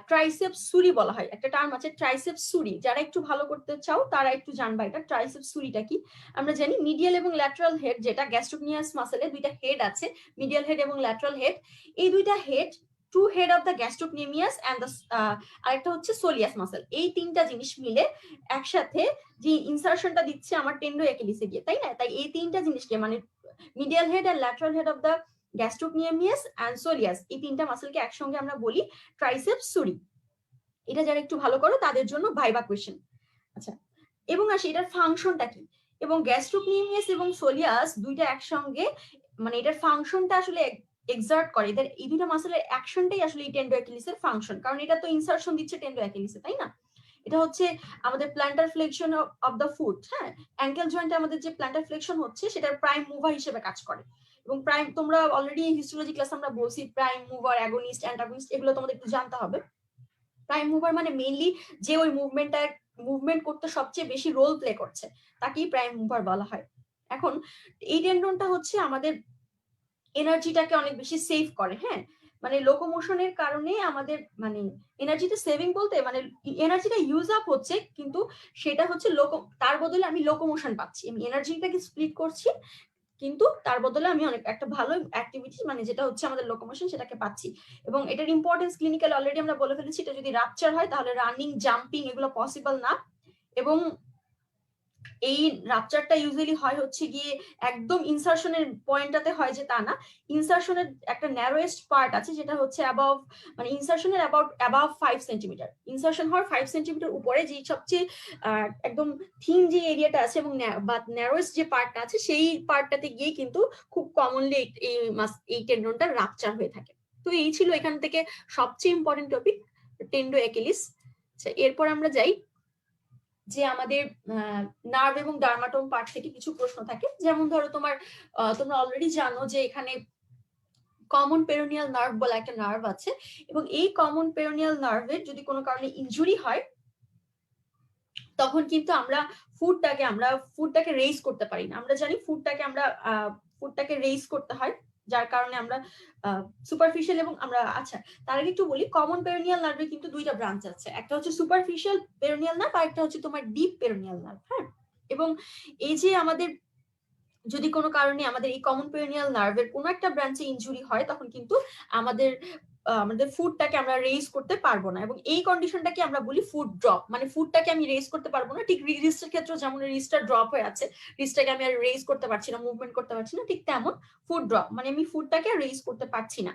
ট্রাইসেপস সুরি বলা হয়, একটা টার্ম আছে ট্রাইসেপস সুরি, যারা একটু ভালো করতে চাও তারা একটু জানবা এটা ট্রাইসেপস সুরিটা কি। আমরা জানি মিডিয়াল এবং ল্যাটারাল হেড, যেটা গ্যাস্ট্রোকনিয়াস মাসেলে দুইটা হেড আছে, মিডিয়াল হেড এবং ল্যাটারাল হেড। এই দুইটা head, two head of the gastrocnemius and the আরেকটা হচ্ছে সোলিয়াস মাসেল, এই তিনটা জিনিস মিলে একসাথে যে ইনসারশনটা দিচ্ছে আমার টেন্ডো অ্যাকিলিসে গিয়ে, তাই না? তাই এই তিনটা জিনিসকে মানে মিডিয়াল হেড আর lateral head of the gastrocnemius and soleus, এই তিনটা মাসেলকে একসঙ্গে আমরা বলি ট্রাইসেপস সুরি। এটা যারা একটু ভালো করো তাদের জন্য ভাইবা কোয়েশ্চেন। আচ্ছা, এবং আসি এটার ফাংশনটা কি, এবং গ্যাস্ট্রোকনিয়ামিয়াস এবং সোলিয়াস দুইটা একসঙ্গে মানে এটার ফাংশনটা আসলে এক্সার্ট করে, এদের এই দুইটা মাসেলের অ্যাকশনটাই আসলে এই টেন্ডো অ্যাকিলিসের ফাংশন, কারণ এটা তো ইনসারশন দিচ্ছে টেন্ডো অ্যাকিলিসে, তাই না? এটা হচ্ছে আমাদের planter flexion of the foot. হ্যাঁ, অ্যাঙ্কেল জয়েন্টে আমাদের যে প্ল্যান্টার ফ্লেকশন হচ্ছে সেটার প্রাইম মুভার হিসেবে কাজ করে। এবং প্রাইম, তোমরা অলরেডি হিস্টোলজি ক্লাস আমরা বলছি প্রাইম মুভার, অ্যাগনিস্ট, অ্যান্টাগনিস্ট, এগুলো তোমাদের একটু জানতে হবে। প্রাইম মুভার মানে মেইনলি যে ওই মুভমেন্ট করতে সবচেয়ে বেশি রোল প্লে করছে, তাকেই প্রাইম মুভার বলা হয়। এখন এই টেন্ডনটা হচ্ছে আমাদের এনার্জিটাকে অনেক বেশি সেভ করে। হ্যাঁ, মানে লোকোমোশনের কারণে আমাদের মানে এনার্জিটা সেভিং বলতে মানে এনার্জিটা ইউজ আপ হচ্ছে, কিন্তু সেটা হচ্ছে তার বদলে আমি লোকোমোশন পাচ্ছি, আমি এনার্জিটাকে স্প্লিট করছি, কিন্তু তার বদলে আমি অনেক একটা ভালো অ্যাক্টিভিটি মানে যেটা হচ্ছে আমাদের লোকোমোশন সেটাকে পাচ্ছি। এবং এটার ইম্পর্টেন্স ক্লিনিক্যাল অলরেডি আমরা বলে ফেলেছি, এটা যদি রাপচার হয় তাহলে রানিং, জাম্পিং এগুলো পসিবল না। এবং এই রাপচারটা ইউজুয়ালি হয় হচ্ছে গিয়ে একদম ইনসারশনের পয়েন্টটাতে হয় যে তা না, ইনসারশনের একটা ন্যারোয়েস্ট পার্ট আছে যেটা হচ্ছে অ্যাবাভ, মানে ইনসারশনের অ্যাবাভ 5 সেন্টিমিটার, ইনসারশন হওয়ার 5 সেন্টিমিটার উপরে যে সবচেয়ে একদম থিন যে এরিয়াটা আছে এবং বা ন্যারোয়েস্ট যে পার্টটা আছে সেই পার্টটাতে গিয়ে কিন্তু খুব কমনলি এই টেন্ডনটা রাপচার হয়ে থাকে। তো এই ছিল এখান থেকে সবচেয়ে ইম্পর্টেন্ট টপিক টেন্ডো অ্যাকিলিস। আচ্ছা, এরপর আমরা যাই যে আমাদের নার্ভ এবং ডার্মাটোম পার্ট থেকে কিছু প্রশ্ন থাকে, যেমন ধরো তোমরা অলরেডি জানো যে এখানে কমন পেরোনিয়াল নার্ভ বলে একটা নার্ভ আছে, এবং এই কমন পেরোনিয়াল নার্ভের যদি কোনো কারণে ইনজুরি হয় তখন কিন্তু আমরা ফুডটাকে রেইজ করতে পারি না। আমরা জানি ফুডটাকে রেইজ করতে হয়, যার কারণে আমরা সুপারফিশিয়াল এবং আমরা আচ্ছা তার আগে একটু বলি, কমন পেরিনিয়াল নার্ভে কিন্তু দুইটা ব্রাঞ্চ আছে, একটা হচ্ছে সুপারফিশিয়াল পেরিনিয়াল নার্ভ আর একটা হচ্ছে তোমার ডিপ পেরিনিয়াল নার্ভ। হ্যাঁ, এবং এই যে আমাদের যদি কোনো কারণে আমাদের এই কমন পেরিনিয়াল নার্ভের কোনো একটা ব্রাঞ্চে ইনজুরি হয়, তখন কিন্তু আমাদের ফুডটাকে আমরা রেইজ করতে পারবো না, এবং এই কন্ডিশনটাকে আমরা বলি ফুড ড্রপ। মানে ফুডটাকে আমি রেইজ করতে পারবো না, ঠিক রিস্টের ক্ষেত্রে যেমন রিস্টটা ড্রপ হয়ে আছে, রিস্টটাকে আমি আর রেইজ করতে পারছি না, মুভমেন্ট করতে পারছি না, ঠিক তেমন ফুড ড্রপ মানে আমি ফুডটাকে রেইজ করতে পারছি না।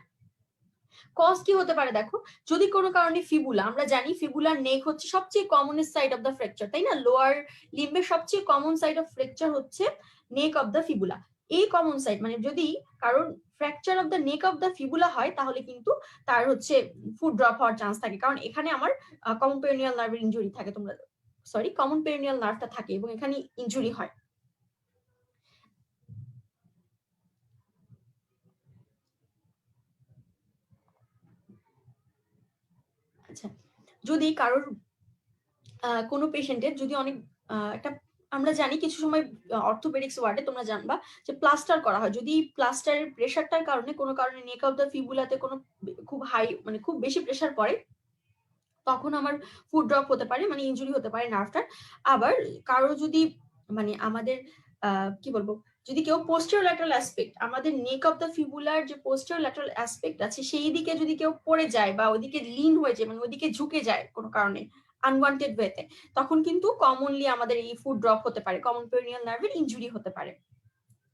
কজ কি হতে পারে দেখো, যদি কোনো কারণে ফিবুলা, আমরা জানি ফিবুলার নেক হচ্ছে সবচেয়ে commonest side of the fracture, তাই না? লোয়ার লিম্বের সবচেয়ে কমন সাইড অফ ফ্র্যাকচার হচ্ছে নেক অফ দ্য ফিবুলা। এই কমন সাইড মানে যদি কারণ fracture of the neck of the fibula হয়, তাহলে কিন্তু তার হচ্ছে ফুড ড্রপ হওয়ার চান্স থাকে, কারণ এখানে আমার কমন পেরিনিয়াল নার্ভের ইনজুরি থাকে, কমন পেরিনিয়াল নার্ভটা থাকে এবং এখানে ইনজুরি হয়। আচ্ছা, যদি কারোর কোনো পেশেন্টের যদি অনেক একটা, আমরা জানি কিছু সময় অর্থোপেডিক্স ওয়ার্ডে তোমরা জানবা যে প্লাস্টার করা হয়, যদি প্লাস্টারের প্রেশারটার কারণে কোনো কারণে নেক অফ দ্য ফিবুলাতে কোনো খুব হাই মানে খুব বেশি প্রেশার পড়ে, তখন আমার ফুড ড্রপ হতে পারে, মানে ইনজুরি হতে পারে নার্ভটার। আবার কারো যদি মানে আমাদের কি বলবো, যদি কেউ পোস্টেরিয়র ল্যাটারাল অ্যাসপেক্ট, আমাদের নেক অফ দ্য ফিবুলার যে পোস্টেরিয়র ল্যাটারাল অ্যাসপেক্ট আছে সেই দিকে যদি কেউ পড়ে যায় বা ওইদিকে লিন হয়ে যায়, মানে ওইদিকে ঝুঁকে যায় কোনো কারণে আনওয়ান্টেড ওয়েতে, তখন কিন্তু কমনলি আমাদের এই ফুড ড্রপ হতে পারে, কমন পেরিনিয়াল নার্ভের ইনজুরি হতে পারে।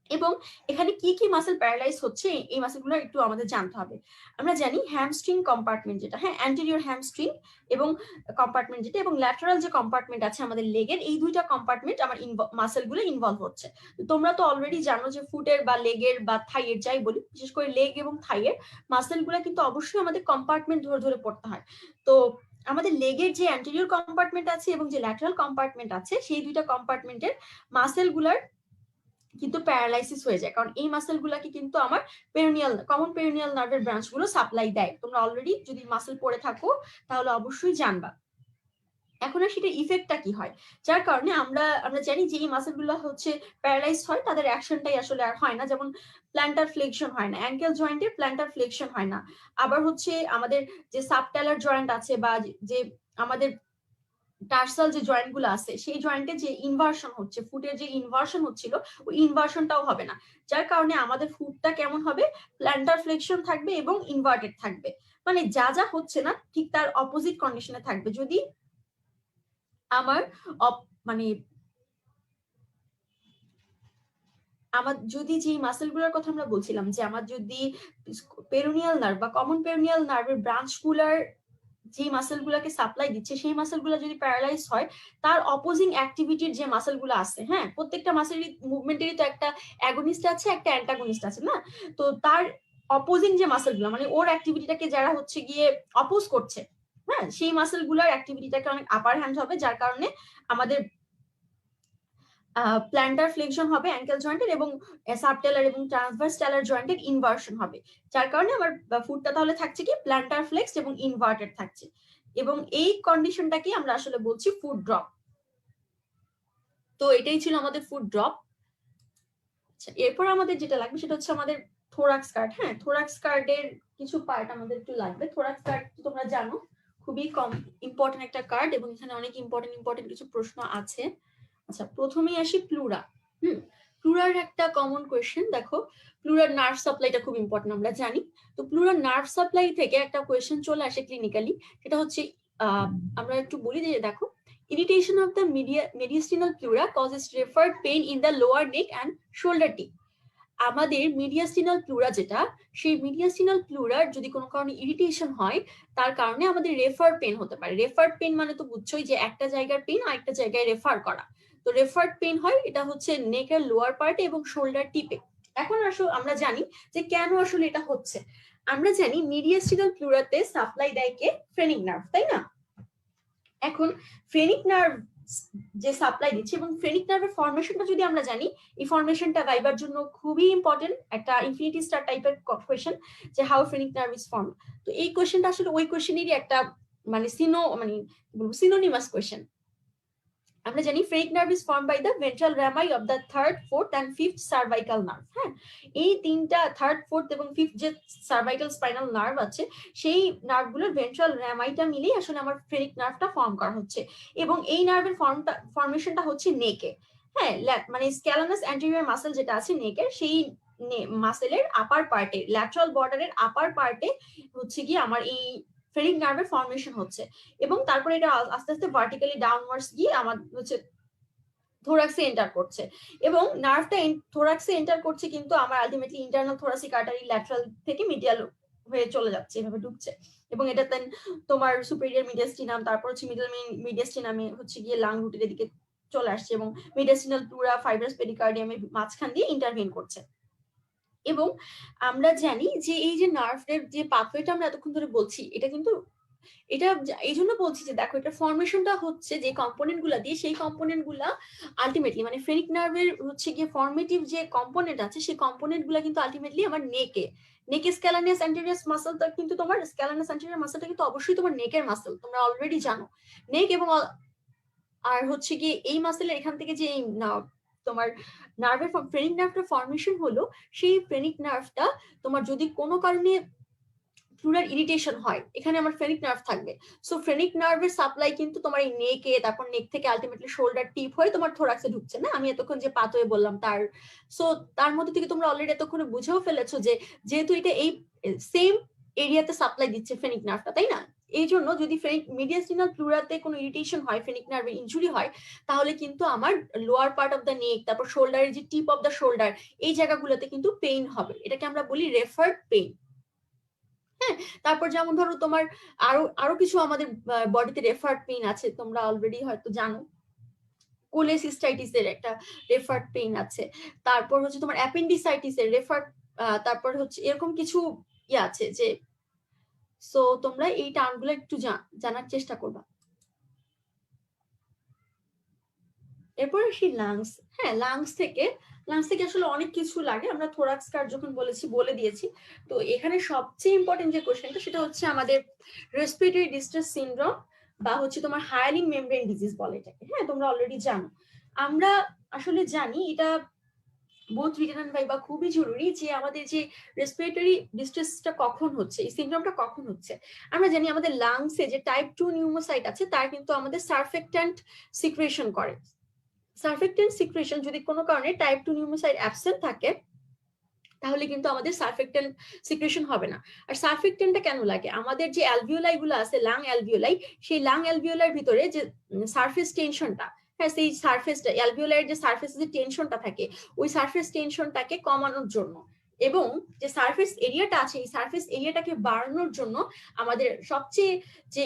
এবং এখানে কি কি মাসেল প্যারালাইজ হচ্ছে এই মাসেলগুলো একটু আমাদের জানতে হবে। আমরা জানি হ্যামস্ট্রিং কম্পার্টমেন্ট যেটা, হ্যাঁ অ্যান্টেরিয়র হ্যামস্ট্রিং এবং কম্পার্টমেন্ট যেটা, এবং ল্যাটারাল যে কম্পার্টমেন্ট আছে আমাদের লেগের, এই দুইটা কম্পার্টমেন্ট আমার মাসেলগুলো ইনভলভ হচ্ছে। তোমরা তো অলরেডি জানো যে ফুটের বা লেগের বা থাইয়ের যাই বলি, বিশেষ করে লেগ এবং থাইয়ের মাসেলগুলো কিন্তু অবশ্যই আমাদের কম্পার্টমেন্ট ধরে ধরে পড়তে হয়। তো আমাদের লেগের যে অ্যান্টেরিয়র কম্পার্টমেন্ট আছে এবং যে ল্যাটারাল কম্পার্টমেন্ট আছে, সেই দুইটা কম্পার্টমেন্টের মাসেলগুলার কিন্তু প্যারালাইসিস হয়ে যায়, কারণ এই মাসেলগুলোকে কিন্তু আমার কমন পেরিনিয়াল নার্ভের ব্রাঞ্চগুলো সাপ্লাই দেয়। তোমরা অলরেডি যদি মাসেল পড়ে থাকো তাহলে অবশ্যই জানবা। এখন আর সেটা ইফেক্টটা কি হয়, যার কারণে আমরা জানি যে এই মাসেলগুলো হচ্ছে প্যারালাইজ হয়, তাদের অ্যাকশনটাই আসলে আর হয় না। যেমন প্ল্যান্টার ফ্লেকশন হয় না, অ্যাঙ্কেল জয়েন্টে প্ল্যান্টার ফ্লেকশন হয় না। আবার হচ্ছে আমাদের যে সাবটালার জয়েন্ট আছে বা যে আমাদের টার্সাল যে জয়েন্ট গুলো আছে, সেই জয়েন্টে যে ইনভার্সন হচ্ছে, ফুটের যে ইনভার্সন হচ্ছিল, ওই ইনভার্সনটাও হবে না, যার কারণে আমাদের ফুটটা কেমন হবে, প্ল্যান্টার ফ্লেকশন থাকবে এবং ইনভার্টেড থাকবে। মানে যা যা হচ্ছে না ঠিক তার অপোজিট কন্ডিশনে থাকবে। যদি আমার মানে আমার যদি যে মাসেলগুলোর কথা আমরা বলছিলাম, যে আমার যদি পেরোনিয়াল নার্ভ বা কমন পেরোনিয়াল নার্ভের ব্রাঞ্চগুলার যে মাসেলগুলোকে সাপ্লাই দিচ্ছে, সেই মাসেলগুলো যদি প্যারালাইজ হয়, তার অপোজিং অ্যাক্টিভিটির যে মাসেলগুলো আছে, হ্যাঁ প্রত্যেকটা মাসেলের মুভমেন্টেরই তো একটা অ্যাগনিস্ট আছে, একটা অ্যান্টাগনিস্ট আছে না, তো তার অপোজিং যে মাসেলগুলো মানে ওর অ্যাক্টিভিটিটাকে যারা হচ্ছে গিয়ে অপোজ করছে, হ্যাঁ সেই মাসেলগুলোর অ্যাক্টিভিটিটাকে অনেক আপার হ্যান্ড হবে, যার কারণে আমাদের প্ল্যান্টার ফ্লেকশন হবে অ্যাঙ্কেল জয়েন্টের, এবং সাবটেলার এবং ট্রান্সভার্স টেলার জয়েন্টের ইনভার্সন হবে, যার কারণে আমার ফুটটা তাহলে থাকছে কি প্ল্যান্টার ফ্লেক্স এবং ইনভার্টেড থাকছে, এবং এই কন্ডিশনটাকে আমরা আসলে বলছি ফুড ড্রপ। তো এটাই ছিল আমাদের ফুড ড্রপ। এরপর আমাদের যেটা লাগবে সেটা হচ্ছে আমাদের থোরাক্স কার্ড। হ্যাঁ, থোরাক্স কার্ডের কিছু পার্ট আমাদের একটু লাগবে। থোরাক্স কার্ড তোমরা জানো খুবই ইম্পর্টেন্ট একটা কার্ড, এবং এখানে অনেক ইম্পর্টেন্ট কিছু প্রশ্ন আছে। আচ্ছা, প্রথমেই আসি প্লুরা। প্লুরার একটা কমন কোয়েশ্চেন দেখো, প্লুরার নার্ভ সাপ্লাইটা খুব ইম্পর্টেন্ট আমরা জানি। তো প্লুরার নার্ভ সাপ্লাই থেকে একটা কোয়েশ্চেন চলে আসে ক্লিনিক্যালি, সেটা হচ্ছে আমরা একটু বলি যে দেখো, irritation of the mediastinal pleura causes referred pain in the lower neck and shoulder tip. আমাদের মিডিয়াস্টিনাল প্লুরা যেটা, সেই মিডিয়াস্টিনাল প্লুরার যদি কোনো কারণে ইরিটেশন হয়, তার কারণে আমাদের রেফার পেন হতে পারে। রেফার পেন মানে তো বুঝছোই যে একটা জায়গার পেন আর একটা জায়গায় রেফার করা। তো রেফার্ড পেন হয়, এটা হচ্ছে নেকের লোয়ার পার্টে এবং শোল্ডার টিপে। এখন আসলে আমরা জানি যে কেন আসলে এটা হচ্ছে। আমরা জানি মিডিয়াস্টিনাল প্লুরাতে সাপ্লাই দেয় কে, ফ্রেনিক নার্ভ, তাই না? এখন ফ্রেনিক নার্ভ যে সাপ্লাই দিচ্ছে, এবং ফ্রেনিক নার্ভের ফরমেশনটা যদি আমরা জানি, এই ফরমেশনটা ভাইবার জন্য খুবই ইম্পর্টেন্ট, একটা ইনফিনিটি স্টার টাইপের কোয়েশ্চেন, যে how phrenic nerve is form. তো এই কোয়েশ্চেনটা আসলে ওই কোয়েশ্চেনেরই একটা মানে সিনোনিমাস কোয়েশ্চেন। আমরা জানি phrenic nerve is form by the ventral rami of the third, fourth and fifth cervical nerve. হ্যাঁ, এই তিনটা থার্ড, ফোর্থ এবং ফিফথ যে সার্ভাইকাল স্পাইনাল নার্ভ আছে, সেই নার্ভগুলোর ভেন্ট্রাল রামাইটা মিলেই আসলে আমার ফ্রেনিক নার্ভটা ফর্ম করা হচ্ছে। এবং এই নার্ভের ফর্মেশনটা হচ্ছে নেকে। হ্যাঁ, মানে স্ক্যালানাস অ্যান্টেরিয়র মাসেল যেটা আছে নেকের, সেই মাসেলের আপার পার্টে, ল্যাটারাল বর্ডারের আপার পার্টে হচ্ছে কি আমার এই ফ্রেনিক নার্ভের ফর্মেশন হচ্ছে। এবং তারপরে এটা আস্তে আস্তে ভার্টিক্যালি ডাউনওয়ার্ডস গিয়ে আমার হচ্ছে থোরাক্সে এন্টার করছে। এবং নার্ভটা থোরাক্সে এন্টার করছে, কিন্তু আমার ultimately internal thoracic artery lateral থেকে মিডিয়াল হয়ে চলে যাচ্ছে, এভাবে ঢুকছে। এবং এটা দেন তোমার সুপেরিয়র মিডিয়াস্টিনাম, তারপর হচ্ছে মিডল মিডিয়াস্টিনামে হচ্ছে গিয়ে লাং রুটের দিকে চলে আসছে, এবং মিডিয়াস্টিনাল প্লুরা ফাইব্রাস পেরিকার্ডিয়ামের মাঝখান দিয়ে ইন্টারভেন করছে। এবং আমরা জানি যে এই যে নার্ভের যে পাথওয়েটা আমরা এতক্ষণ ধরে বলছি, এটা কিন্তু এটা এই জন্য বলছি যে দেখো, এটা ফর্মেশনটা হচ্ছে যে কম্পোনেন্ট গুলা দিয়ে, সেই কম্পোনেন্ট গুলা আলটিমেটলি মানে ফ্রেনিক নার্ভের হচ্ছে গিয়ে ফর্মেটিভ যে কম্পোনেন্ট আছে, সেই কম্পোনেন্ট গুলা কিন্তু আলটিমেটলি আমার নেকে স্ক্যালানাস অ্যান্টেরিয়র মাসলটা কিন্তু তোমার স্ক্যালানাস অ্যান্টেরিয়র মাসলটা কিন্তু অবশ্যই তোমার নেকের মাসল, তোমরা অলরেডি জানো। নেক এবং আর হচ্ছে গিয়ে এই মাসেলের এখান থেকে যে তোমার নার্ভের ফ্রেনিক নার্ভটা ফর্মেশন হলো, সেই ফ্রেনিক নার্ভটা তোমার যদি কোনো কারণে প্লুরাল ইরিটেশন হয়, এখানে আমার ফ্রেনিক নার্ভ থাকবে। সো ফ্রেনিক নার্ভের সাপ্লাই কিন্তু তোমার এই নেকে, তারপর নেক থেকে আলটিমেটলি শোল্ডার টিপ হয়ে তোমার থোরাক্সে ঢুকছে না, আমি এতক্ষণ যে পাথওয়ে বললাম তার। সো তার মধ্যে থেকে তোমরা অলরেডি এতক্ষণে বুঝেও ফেলেছো যে যেহেতু এটা এই সেম এরিয়াতে সাপ্লাই দিচ্ছে ফ্রেনিক নার্ভটা, তাই না? এই জন্য যদি মিডিয়াস্টিনাল প্লুরাতে কোনো ইরিটেশন হয়, ফ্রেনিক নার্ভে ইনজুরি হয়, তাহলে কিন্তু আমার লোয়ার পার্ট অফ দ্য নেক, তারপর শোল্ডারের যে টিপ অফ দ্য শোল্ডার, এই জায়গাগুলোতে কিন্তু পেইন হবে। এটাকে আমরা বলি রেফার্ড পেইন। হ্যাঁ, তারপর যেমন ধরো তোমার আরো কিছু আমাদের বডিতে রেফার্ড পেইন আছে, তোমরা অলরেডি হয়তো জানো। কোলেসিস্টাইটিসের একটা রেফার্ড পেইন আছে, তারপর হচ্ছে তোমার অ্যাপেন্ডিসাইটিসের রেফার্ড, তারপর হচ্ছে এরকম কিছু আছে যে, সো তোমরা এই টার্মগুলো একটু জানার চেষ্টা করবা। এরপর আসি লাংস। হ্যাঁ, লাংস থেকে আসলে অনেক কিছু লাগে, আমরা থোরাক্স কার যখন বলেছি বলে দিয়েছি। তো এখানে সবচেয়ে ইম্পর্টেন্ট যে কোশ্চেনটা, সেটা হচ্ছে আমাদের রেসপিরেটরি ডিস্ট্রেস সিনড্রোম, বা হচ্ছে তোমার হায়ালিং মেমব্রেন ডিজিজ বলে এটাকে। হ্যাঁ, তোমরা অলরেডি জানো। আমরা আসলে জানি এটা বোথ রিটেন এন্ড ভাইবা খুবই জরুরি, যে আমাদের যে রেসপিরেটরি ডিস্ট্রেসটা কখন হচ্ছে, এই সিনড্রোমটা কখন হচ্ছে। আমরা জানি আমাদের লাংসে যে টাইপ 2 নিউমোসাইট আছে, তার কিন্তু আমাদের সারফেক্ট্যান্ট সিক্রেশন করে। সারফেক্ট্যান্ট সিক্রেশন যদি কোনো কারণে টাইপ 2 নিউমোসাইট অ্যাবসেন্ট থাকে, তাহলে কিন্তু আমাদের সারফেক্ট্যান্ট সিক্রেশন হবে না। আর সারফেক্ট্যান্টটা কেন লাগে? আমাদের যে অ্যালভিওলাই গুলো আছে, লাং অ্যালভিওলাই, সেই লাং অ্যালভিওলার ভিতরে যে সারফেস টেনশনটা, হ্যাঁ, সেই সারফেসটা অ্যালভিওলার যে সারফেসে যে টেনশনটা থাকে, ওই সারফেস টেনশনটাকে কমানোর জন্য, এবং যে সারফেস এরিয়াটা আছে, এই সারফেস এরিয়াটাকে বাড়ানোর জন্য আমাদের সবচেয়ে যে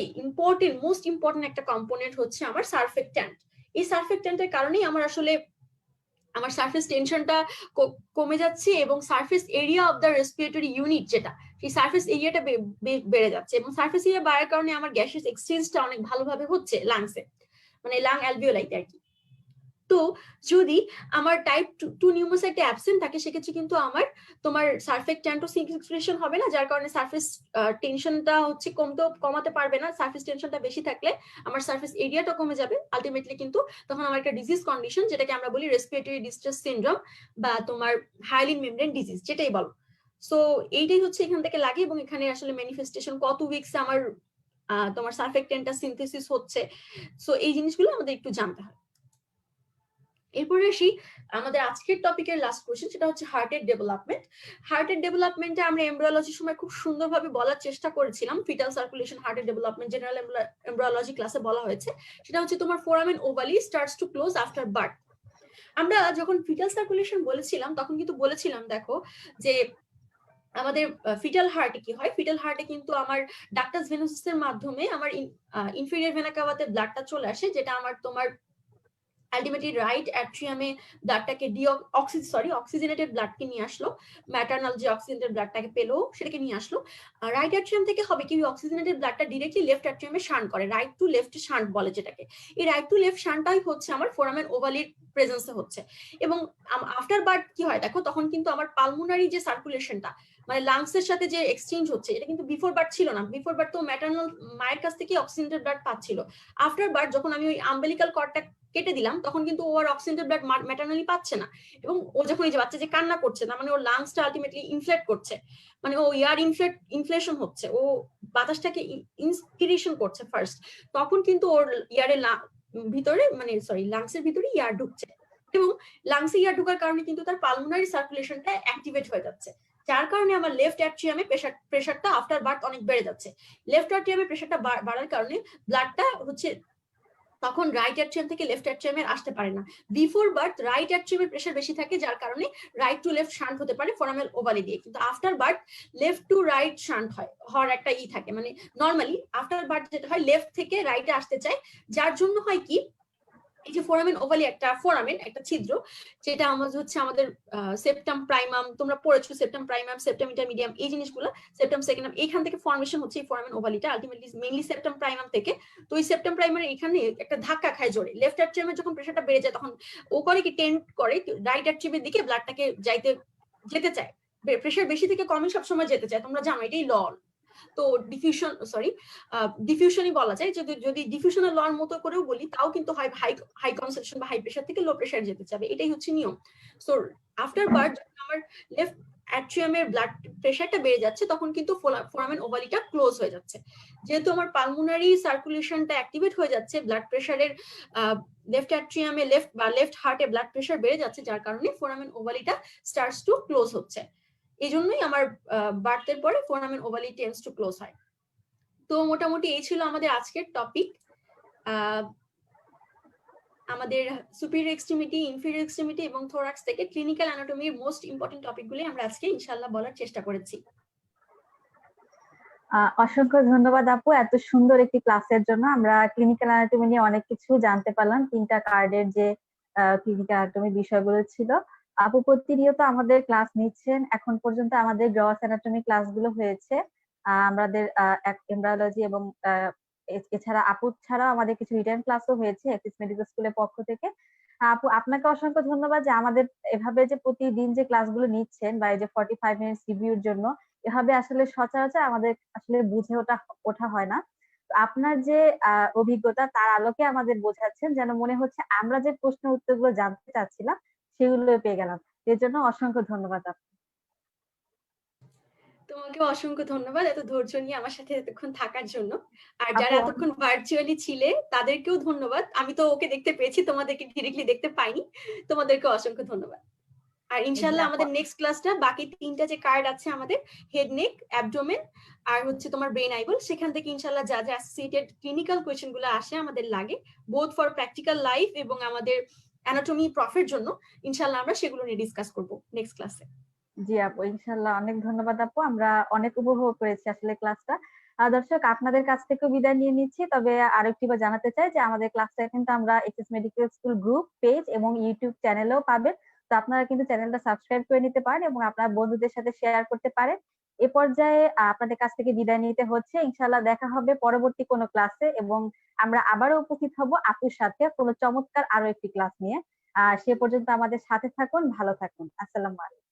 মোস্ট ইম্পর্টেন্ট একটা কম্পোনেন্ট হচ্ছে আমার সারফেক্ট্যান্ট। এই সারফেক্ট্যান্টের কারণেই আমার সারফেস টেনশনটা কমে যাচ্ছে, এবং surface area of the respiratory unit যেটা, সেই সারফেস এরিয়াটা বেড়ে যাচ্ছে, এবং সারফেস এরিয়া বাড়ার কারণে আমার গ্যাসেস এক্সচেঞ্জটা অনেক ভালোভাবে হচ্ছে লাংসে, মানে লাং অ্যালভিওলাইতে আর কি। তো যদি আমার টাইপ 2 নিউমোসাইটে অ্যাবসেন্ট থাকে, সেক্ষেত্রে কিন্তু আমার তোমার সারফেক্ট্যান্টও সিক্রেশন হবে না, যার কারণে সারফেস টেনশনটা হচ্ছে কমাতে পারবে না। সারফেস টেনশনটা বেশি থাকলে আমার সারফেস এরিয়াটা কমে যাবে, আলটিমেটলি কিন্তু তখন আমার একটা ডিজিজ কন্ডিশন, যেটাকে আমরা বলি রেসপিরেটরি ডিস্ট্রেস সিনড্রোম, বা তোমার হায়ালিং মেমব্রেন ডিজিজ, যেটাই বলো। সো এইটাই হচ্ছে এখান থেকে লাগে, এবং এখানে আসলে ম্যানিফেস্টেশন কত উইকসে আমার তোমার সারফেক্ট্যান্টটা সিনথেসিস হচ্ছে। সো এই জিনিসগুলো আমাদের একটু জানতে হয়। এরপরে আসি আমাদের আজকের টপিকের লাস্ট কোশ্চেন, সেটা হচ্ছে হার্টের ডেভেলপমেন্ট। হার্টের ডেভেলপমেন্টে আমরা এমব্রায়োলজির সময় খুব সুন্দরভাবে বলার চেষ্টা করেছিলাম, ফিটাল সার্কুলেশন হার্টের ডেভেলপমেন্ট জেনারেল এমব্রায়োলজি ক্লাসে বলা হয়েছে। সেটা হচ্ছে তোমার foramen ovale starts to close after birth. আমরা যখন ফিটাল সার্কুলেশন বলেছিলাম, তখন কিন্তু বলেছিলাম দেখো যে আমাদের ফিটাল হার্টে কি হয়, ফিটাল হার্টে কিন্তু আমার ডাক্টাস ভেনুসের মাধ্যমে আমার ইনফেরিয়র ভেনা কাভাতে ব্লাডটা চলে আসে, যেটা আমার তোমার আলটিমেটলি রাইট অ্যাট্রিয়ামে ব্লাডটাকে অক্সিজেনেটেড ব্লাডকে নিয়ে আসলো, ম্যাটারনাল যে অক্সিজেনেটেড ব্লাডটাকে পেলো সেটাকে নিয়ে আসলো। রাইট অ্যাট্রিয়াম থেকে হবে কি, অক্সিজেনেটেড ব্লাডটা ডিরেক্টলি লেফট অ্যাট্রিয়ামে শান্ট করে, রাইট টু লেফট শান্ট বলে যেটাকে। এই রাইট টু লেফট শান্টটাই হচ্ছে আমার ফোরামেন ওভালির প্রেজেন্সে হচ্ছে। এবং আফটার বার্থ কি হয় দেখো, তখন কিন্তু আমার পালমোনারি যে সার্কুলেশনটা, মানে লাংসের সাথে যে এক্সচেঞ্জ হচ্ছে, এটা কিন্তু বিফোর বার্থ ছিল না। বিফোর বার্থ তো ম্যাটারনাল মায়ের কাছ থেকে অক্সিজেনেটেড ব্লাড পাচ্ছিল। আফটার বার্থ যখন আমি ওই আম্বেলিকাল কর্ডটা কেটে দিলাম, তখন কিন্তু ও আর অক্সিজেন্টেড ব্লাড ম্যাটারনালি পাচ্ছে না, এবং ও যখন এই যে বাচ্চা যে কান্না করছে, তার মানে ওর লাংসটা আলটিমেটলি ইনফ্লেট করছে, মানে ও ইয়ার ইনফ্লেশন হচ্ছে, ও বাতাসটাকে ইন্সপিরেশন করছে ফার্স্ট, তখন কিন্তু ওর ইয়ারের ভিতরে মানে সরি লাংসের ভিতরে ইয়ার ঢুকছে, এবং লাংসে ইয়ার ঢোকার কারণে কিন্তু তার পালমোনারি সার্কুলেশনটা অ্যাক্টিভেট হয়ে যাচ্ছে, যার কারণে আমার লেফট অ্যাট্রিয়ামে প্রেশারটা আফটার বার্থ অনেক বেড়ে যাচ্ছে। লেফট অ্যাট্রিয়ামে প্রেশারটা বাড়ার কারণে ব্লাডটা হচ্ছে তখন রাইট অ্যাট্রিয়াম থেকে লেফট অ্যাট্রিয়ামে আসতে পারে না। বিফোর বার্থ রাইট অ্যাট্রিয়ামের প্রেশার বেশি থাকে, যার কারণে রাইট টু লেফট শান্ট হতে পারে ফোরামেল ওভালি দিয়ে, কিন্তু after birth left to right shunt হওয়ার একটা থাকে, মানে নর্মালি আফটার বার্থ যেটা হয় লেফট থেকে রাইটে আসতে চায়, যার জন্য হয় কি এই যে ফোরামেন ওভালি একটা ছিদ্র, যেটা আমাদের সেপ্টাম প্রাইমাম, তোমরা পড়েছো সেপ্টাম প্রাইমাম, সেপ্টাম ইন্টারমিডিয়াম, এই জিনিসগুলো সেপ্টাম সেকেন্ডাম, এইখান থেকে ফর্মেশন হচ্ছে এই ফোরামেন ওভালিটা আলটিমেটলি মেইনলি সেপ্টাম প্রাইমাম থেকে। তো এই সেপ্টাম প্রাইমারের এখানে একটা ধাক্কা খায় জোরে, লেফট অ্যাট্রিয়ামে যখন প্রেশারটা বেড়ে যায় তখন ও করে কি টেন্ড করে রাইট অ্যাট্রিয়ামের দিকে ব্লাডটাকে যেতে চায়, প্রেশার বেশি থেকে কমে সবসময় যেতে চায়, তোমরা জানো এটাই ল। তো ডিফিউশনই বলা যায়, যদি ডিফিউশনের লর মতো করেও বলি তাও কিন্তু হাই কনসেন্ট্রেশন বা হাই প্রেশার থেকে লো প্রেশার যেতে চাবে, এটাই হচ্ছে নিয়ম। সো আফটার বার্থ যখন আমার লেফট অ্যাট্রিয়ামের ব্লাড প্রেশারটা বেড়ে যাচ্ছে, তখন কিন্তু ফোরামেন ওভালিটা ক্লোজ হয়ে যাচ্ছে, যেহেতু আমার পালমোনারি সার্কুলেশনটা অ্যাক্টিভেট হয়ে যাচ্ছে, ব্লাড প্রেশারের লেফট অ্যাট্রিয়ামে লেফট হার্টে ব্লাড প্রেশার বেড়ে যাচ্ছে, যার কারণে ফোরামেন ওভালিটা স্টার্টস টু ক্লোজ হচ্ছে। এই জন্যই আমার বার্থের পরে foramen ovale tends to close হয়। তো মোটামুটি এই ছিল আমাদের আজকের টপিক, আমাদের সুপিরিয়র এক্সট্রিমিটি, ইনফিরিয়র এক্সট্রিমিটি এবং থোরাক্স থেকে ক্লিনিক্যাল অ্যানাটমির মোস্ট ইম্পর্টেন্ট টপিকগুলি আমরা আজকে ইনশাআল্লাহ বলার চেষ্টা করেছি। অসংখ্য ধন্যবাদ আপু এত সুন্দর একটি ক্লাসের জন্য। আমরা ক্লিনিক্যাল অ্যানাটমি নিয়ে অনেক কিছু জানতে পারলাম, 3টা কার্ডের যে ক্লিনিক্যাল অ্যানাটমি বিষয়গুলো ছিল। আপু প্রতিনিয়ত আমাদের ক্লাস নিচ্ছেন, এখন পর্যন্ত আমাদের গ্রস অ্যানাটমি ক্লাসগুলো হয়েছে, আমাদের এমব্রায়োলজি এবং এছাড়া আপু ছাড়াও আমাদের কিছু রিটেন ক্লাসও হয়েছে এক্সিস মেডিকেল স্কুলের পক্ষ থেকে। আপু আপনাকে অসংখ্য ধন্যবাদ যে আমাদের এভাবে যে প্রতিদিন যে ক্লাসগুলো নিচ্ছেন বা এই যে 45 মিনিটস রিভিউর জন্য, এভাবে আসলে সচরাচর আমাদের আসলে বুঝে ওঠা হয় না। আপনার যে অভিজ্ঞতা তার আলোকে আমাদের বোঝাচ্ছেন, যেন মনে হচ্ছে আমরা যে প্রশ্ন উত্তরগুলো জানতে চাচ্ছিলাম সেগুলো পেয়ে গেলাম। এর জন্য অসংখ্য ধন্যবাদ আপু। তোমাকে অসংখ্য ধন্যবাদ এত ধৈর্য নিয়ে আমার সাথে এতক্ষণ থাকার জন্য, আর যারা আপু এতক্ষণ ভার্চুয়ালি ছিলে তাদেরকেও ধন্যবাদ। আমি তো ওকে দেখতে পেয়েছি, তোমাদেরকে ডিরেক্টলি দেখতে পাইনি, তোমাদেরকে অসংখ্য ধন্যবাদ। আর ইনশাআল্লাহ আমাদের নেক্সট ক্লাসটা বাকি 3টা যে কার্ড আছে আমাদের, হেড নেক, অ্যাবডোমেন আর হচ্ছে তোমার ব্রেন আইবল, সেখান থেকে ইনশাআল্লাহ যা যা অ্যাসোসিয়েটেড ক্লিনিক্যাল কোয়েশ্চেন গুলো আসে আমাদের লাগে বোথ ফর প্র্যাকটিক্যাল লাইফ এবং আমাদের অ্যানাটমি প্রফের জন্য, ইনশাআল্লাহ আমরা সেগুলো নিয়ে ডিসকাস করব নেক্সট ক্লাসে। জি আপু, ইনশাল্লাহ অনেক ধন্যবাদ আপু, আমরা অনেক উপভোগ করেছি আসলে ক্লাসটা। দর্শক আপনাদের কাছ থেকে বিদায় নিয়ে নিচ্ছি, তবে আরেকটি বার জানাতে চাই যে আমাদের ক্লাসটা কিন্তু আমরা axis medical school group page এবং ইউটিউব চ্যানেলেও পাবেন। তো আপনারা কিন্তু চ্যানেলটা সাবস্ক্রাইব করে নিতে পারেন এবং আপনার বন্ধুদের সাথে শেয়ার করতে পারেন। এ পর্যায়ে আপনাদের কাছ থেকে বিদায় নিতে হচ্ছে, ইনশাল্লাহ দেখা হবে পরবর্তী কোনো ক্লাসে এবং আমরা আবারও উপস্থিত হব আপুর সাথে কোনো চমৎকার আরো একটি ক্লাস নিয়ে। সে পর্যন্ত আমাদের সাথে থাকুন, ভালো থাকুন। আসসালামু আলাইকুম।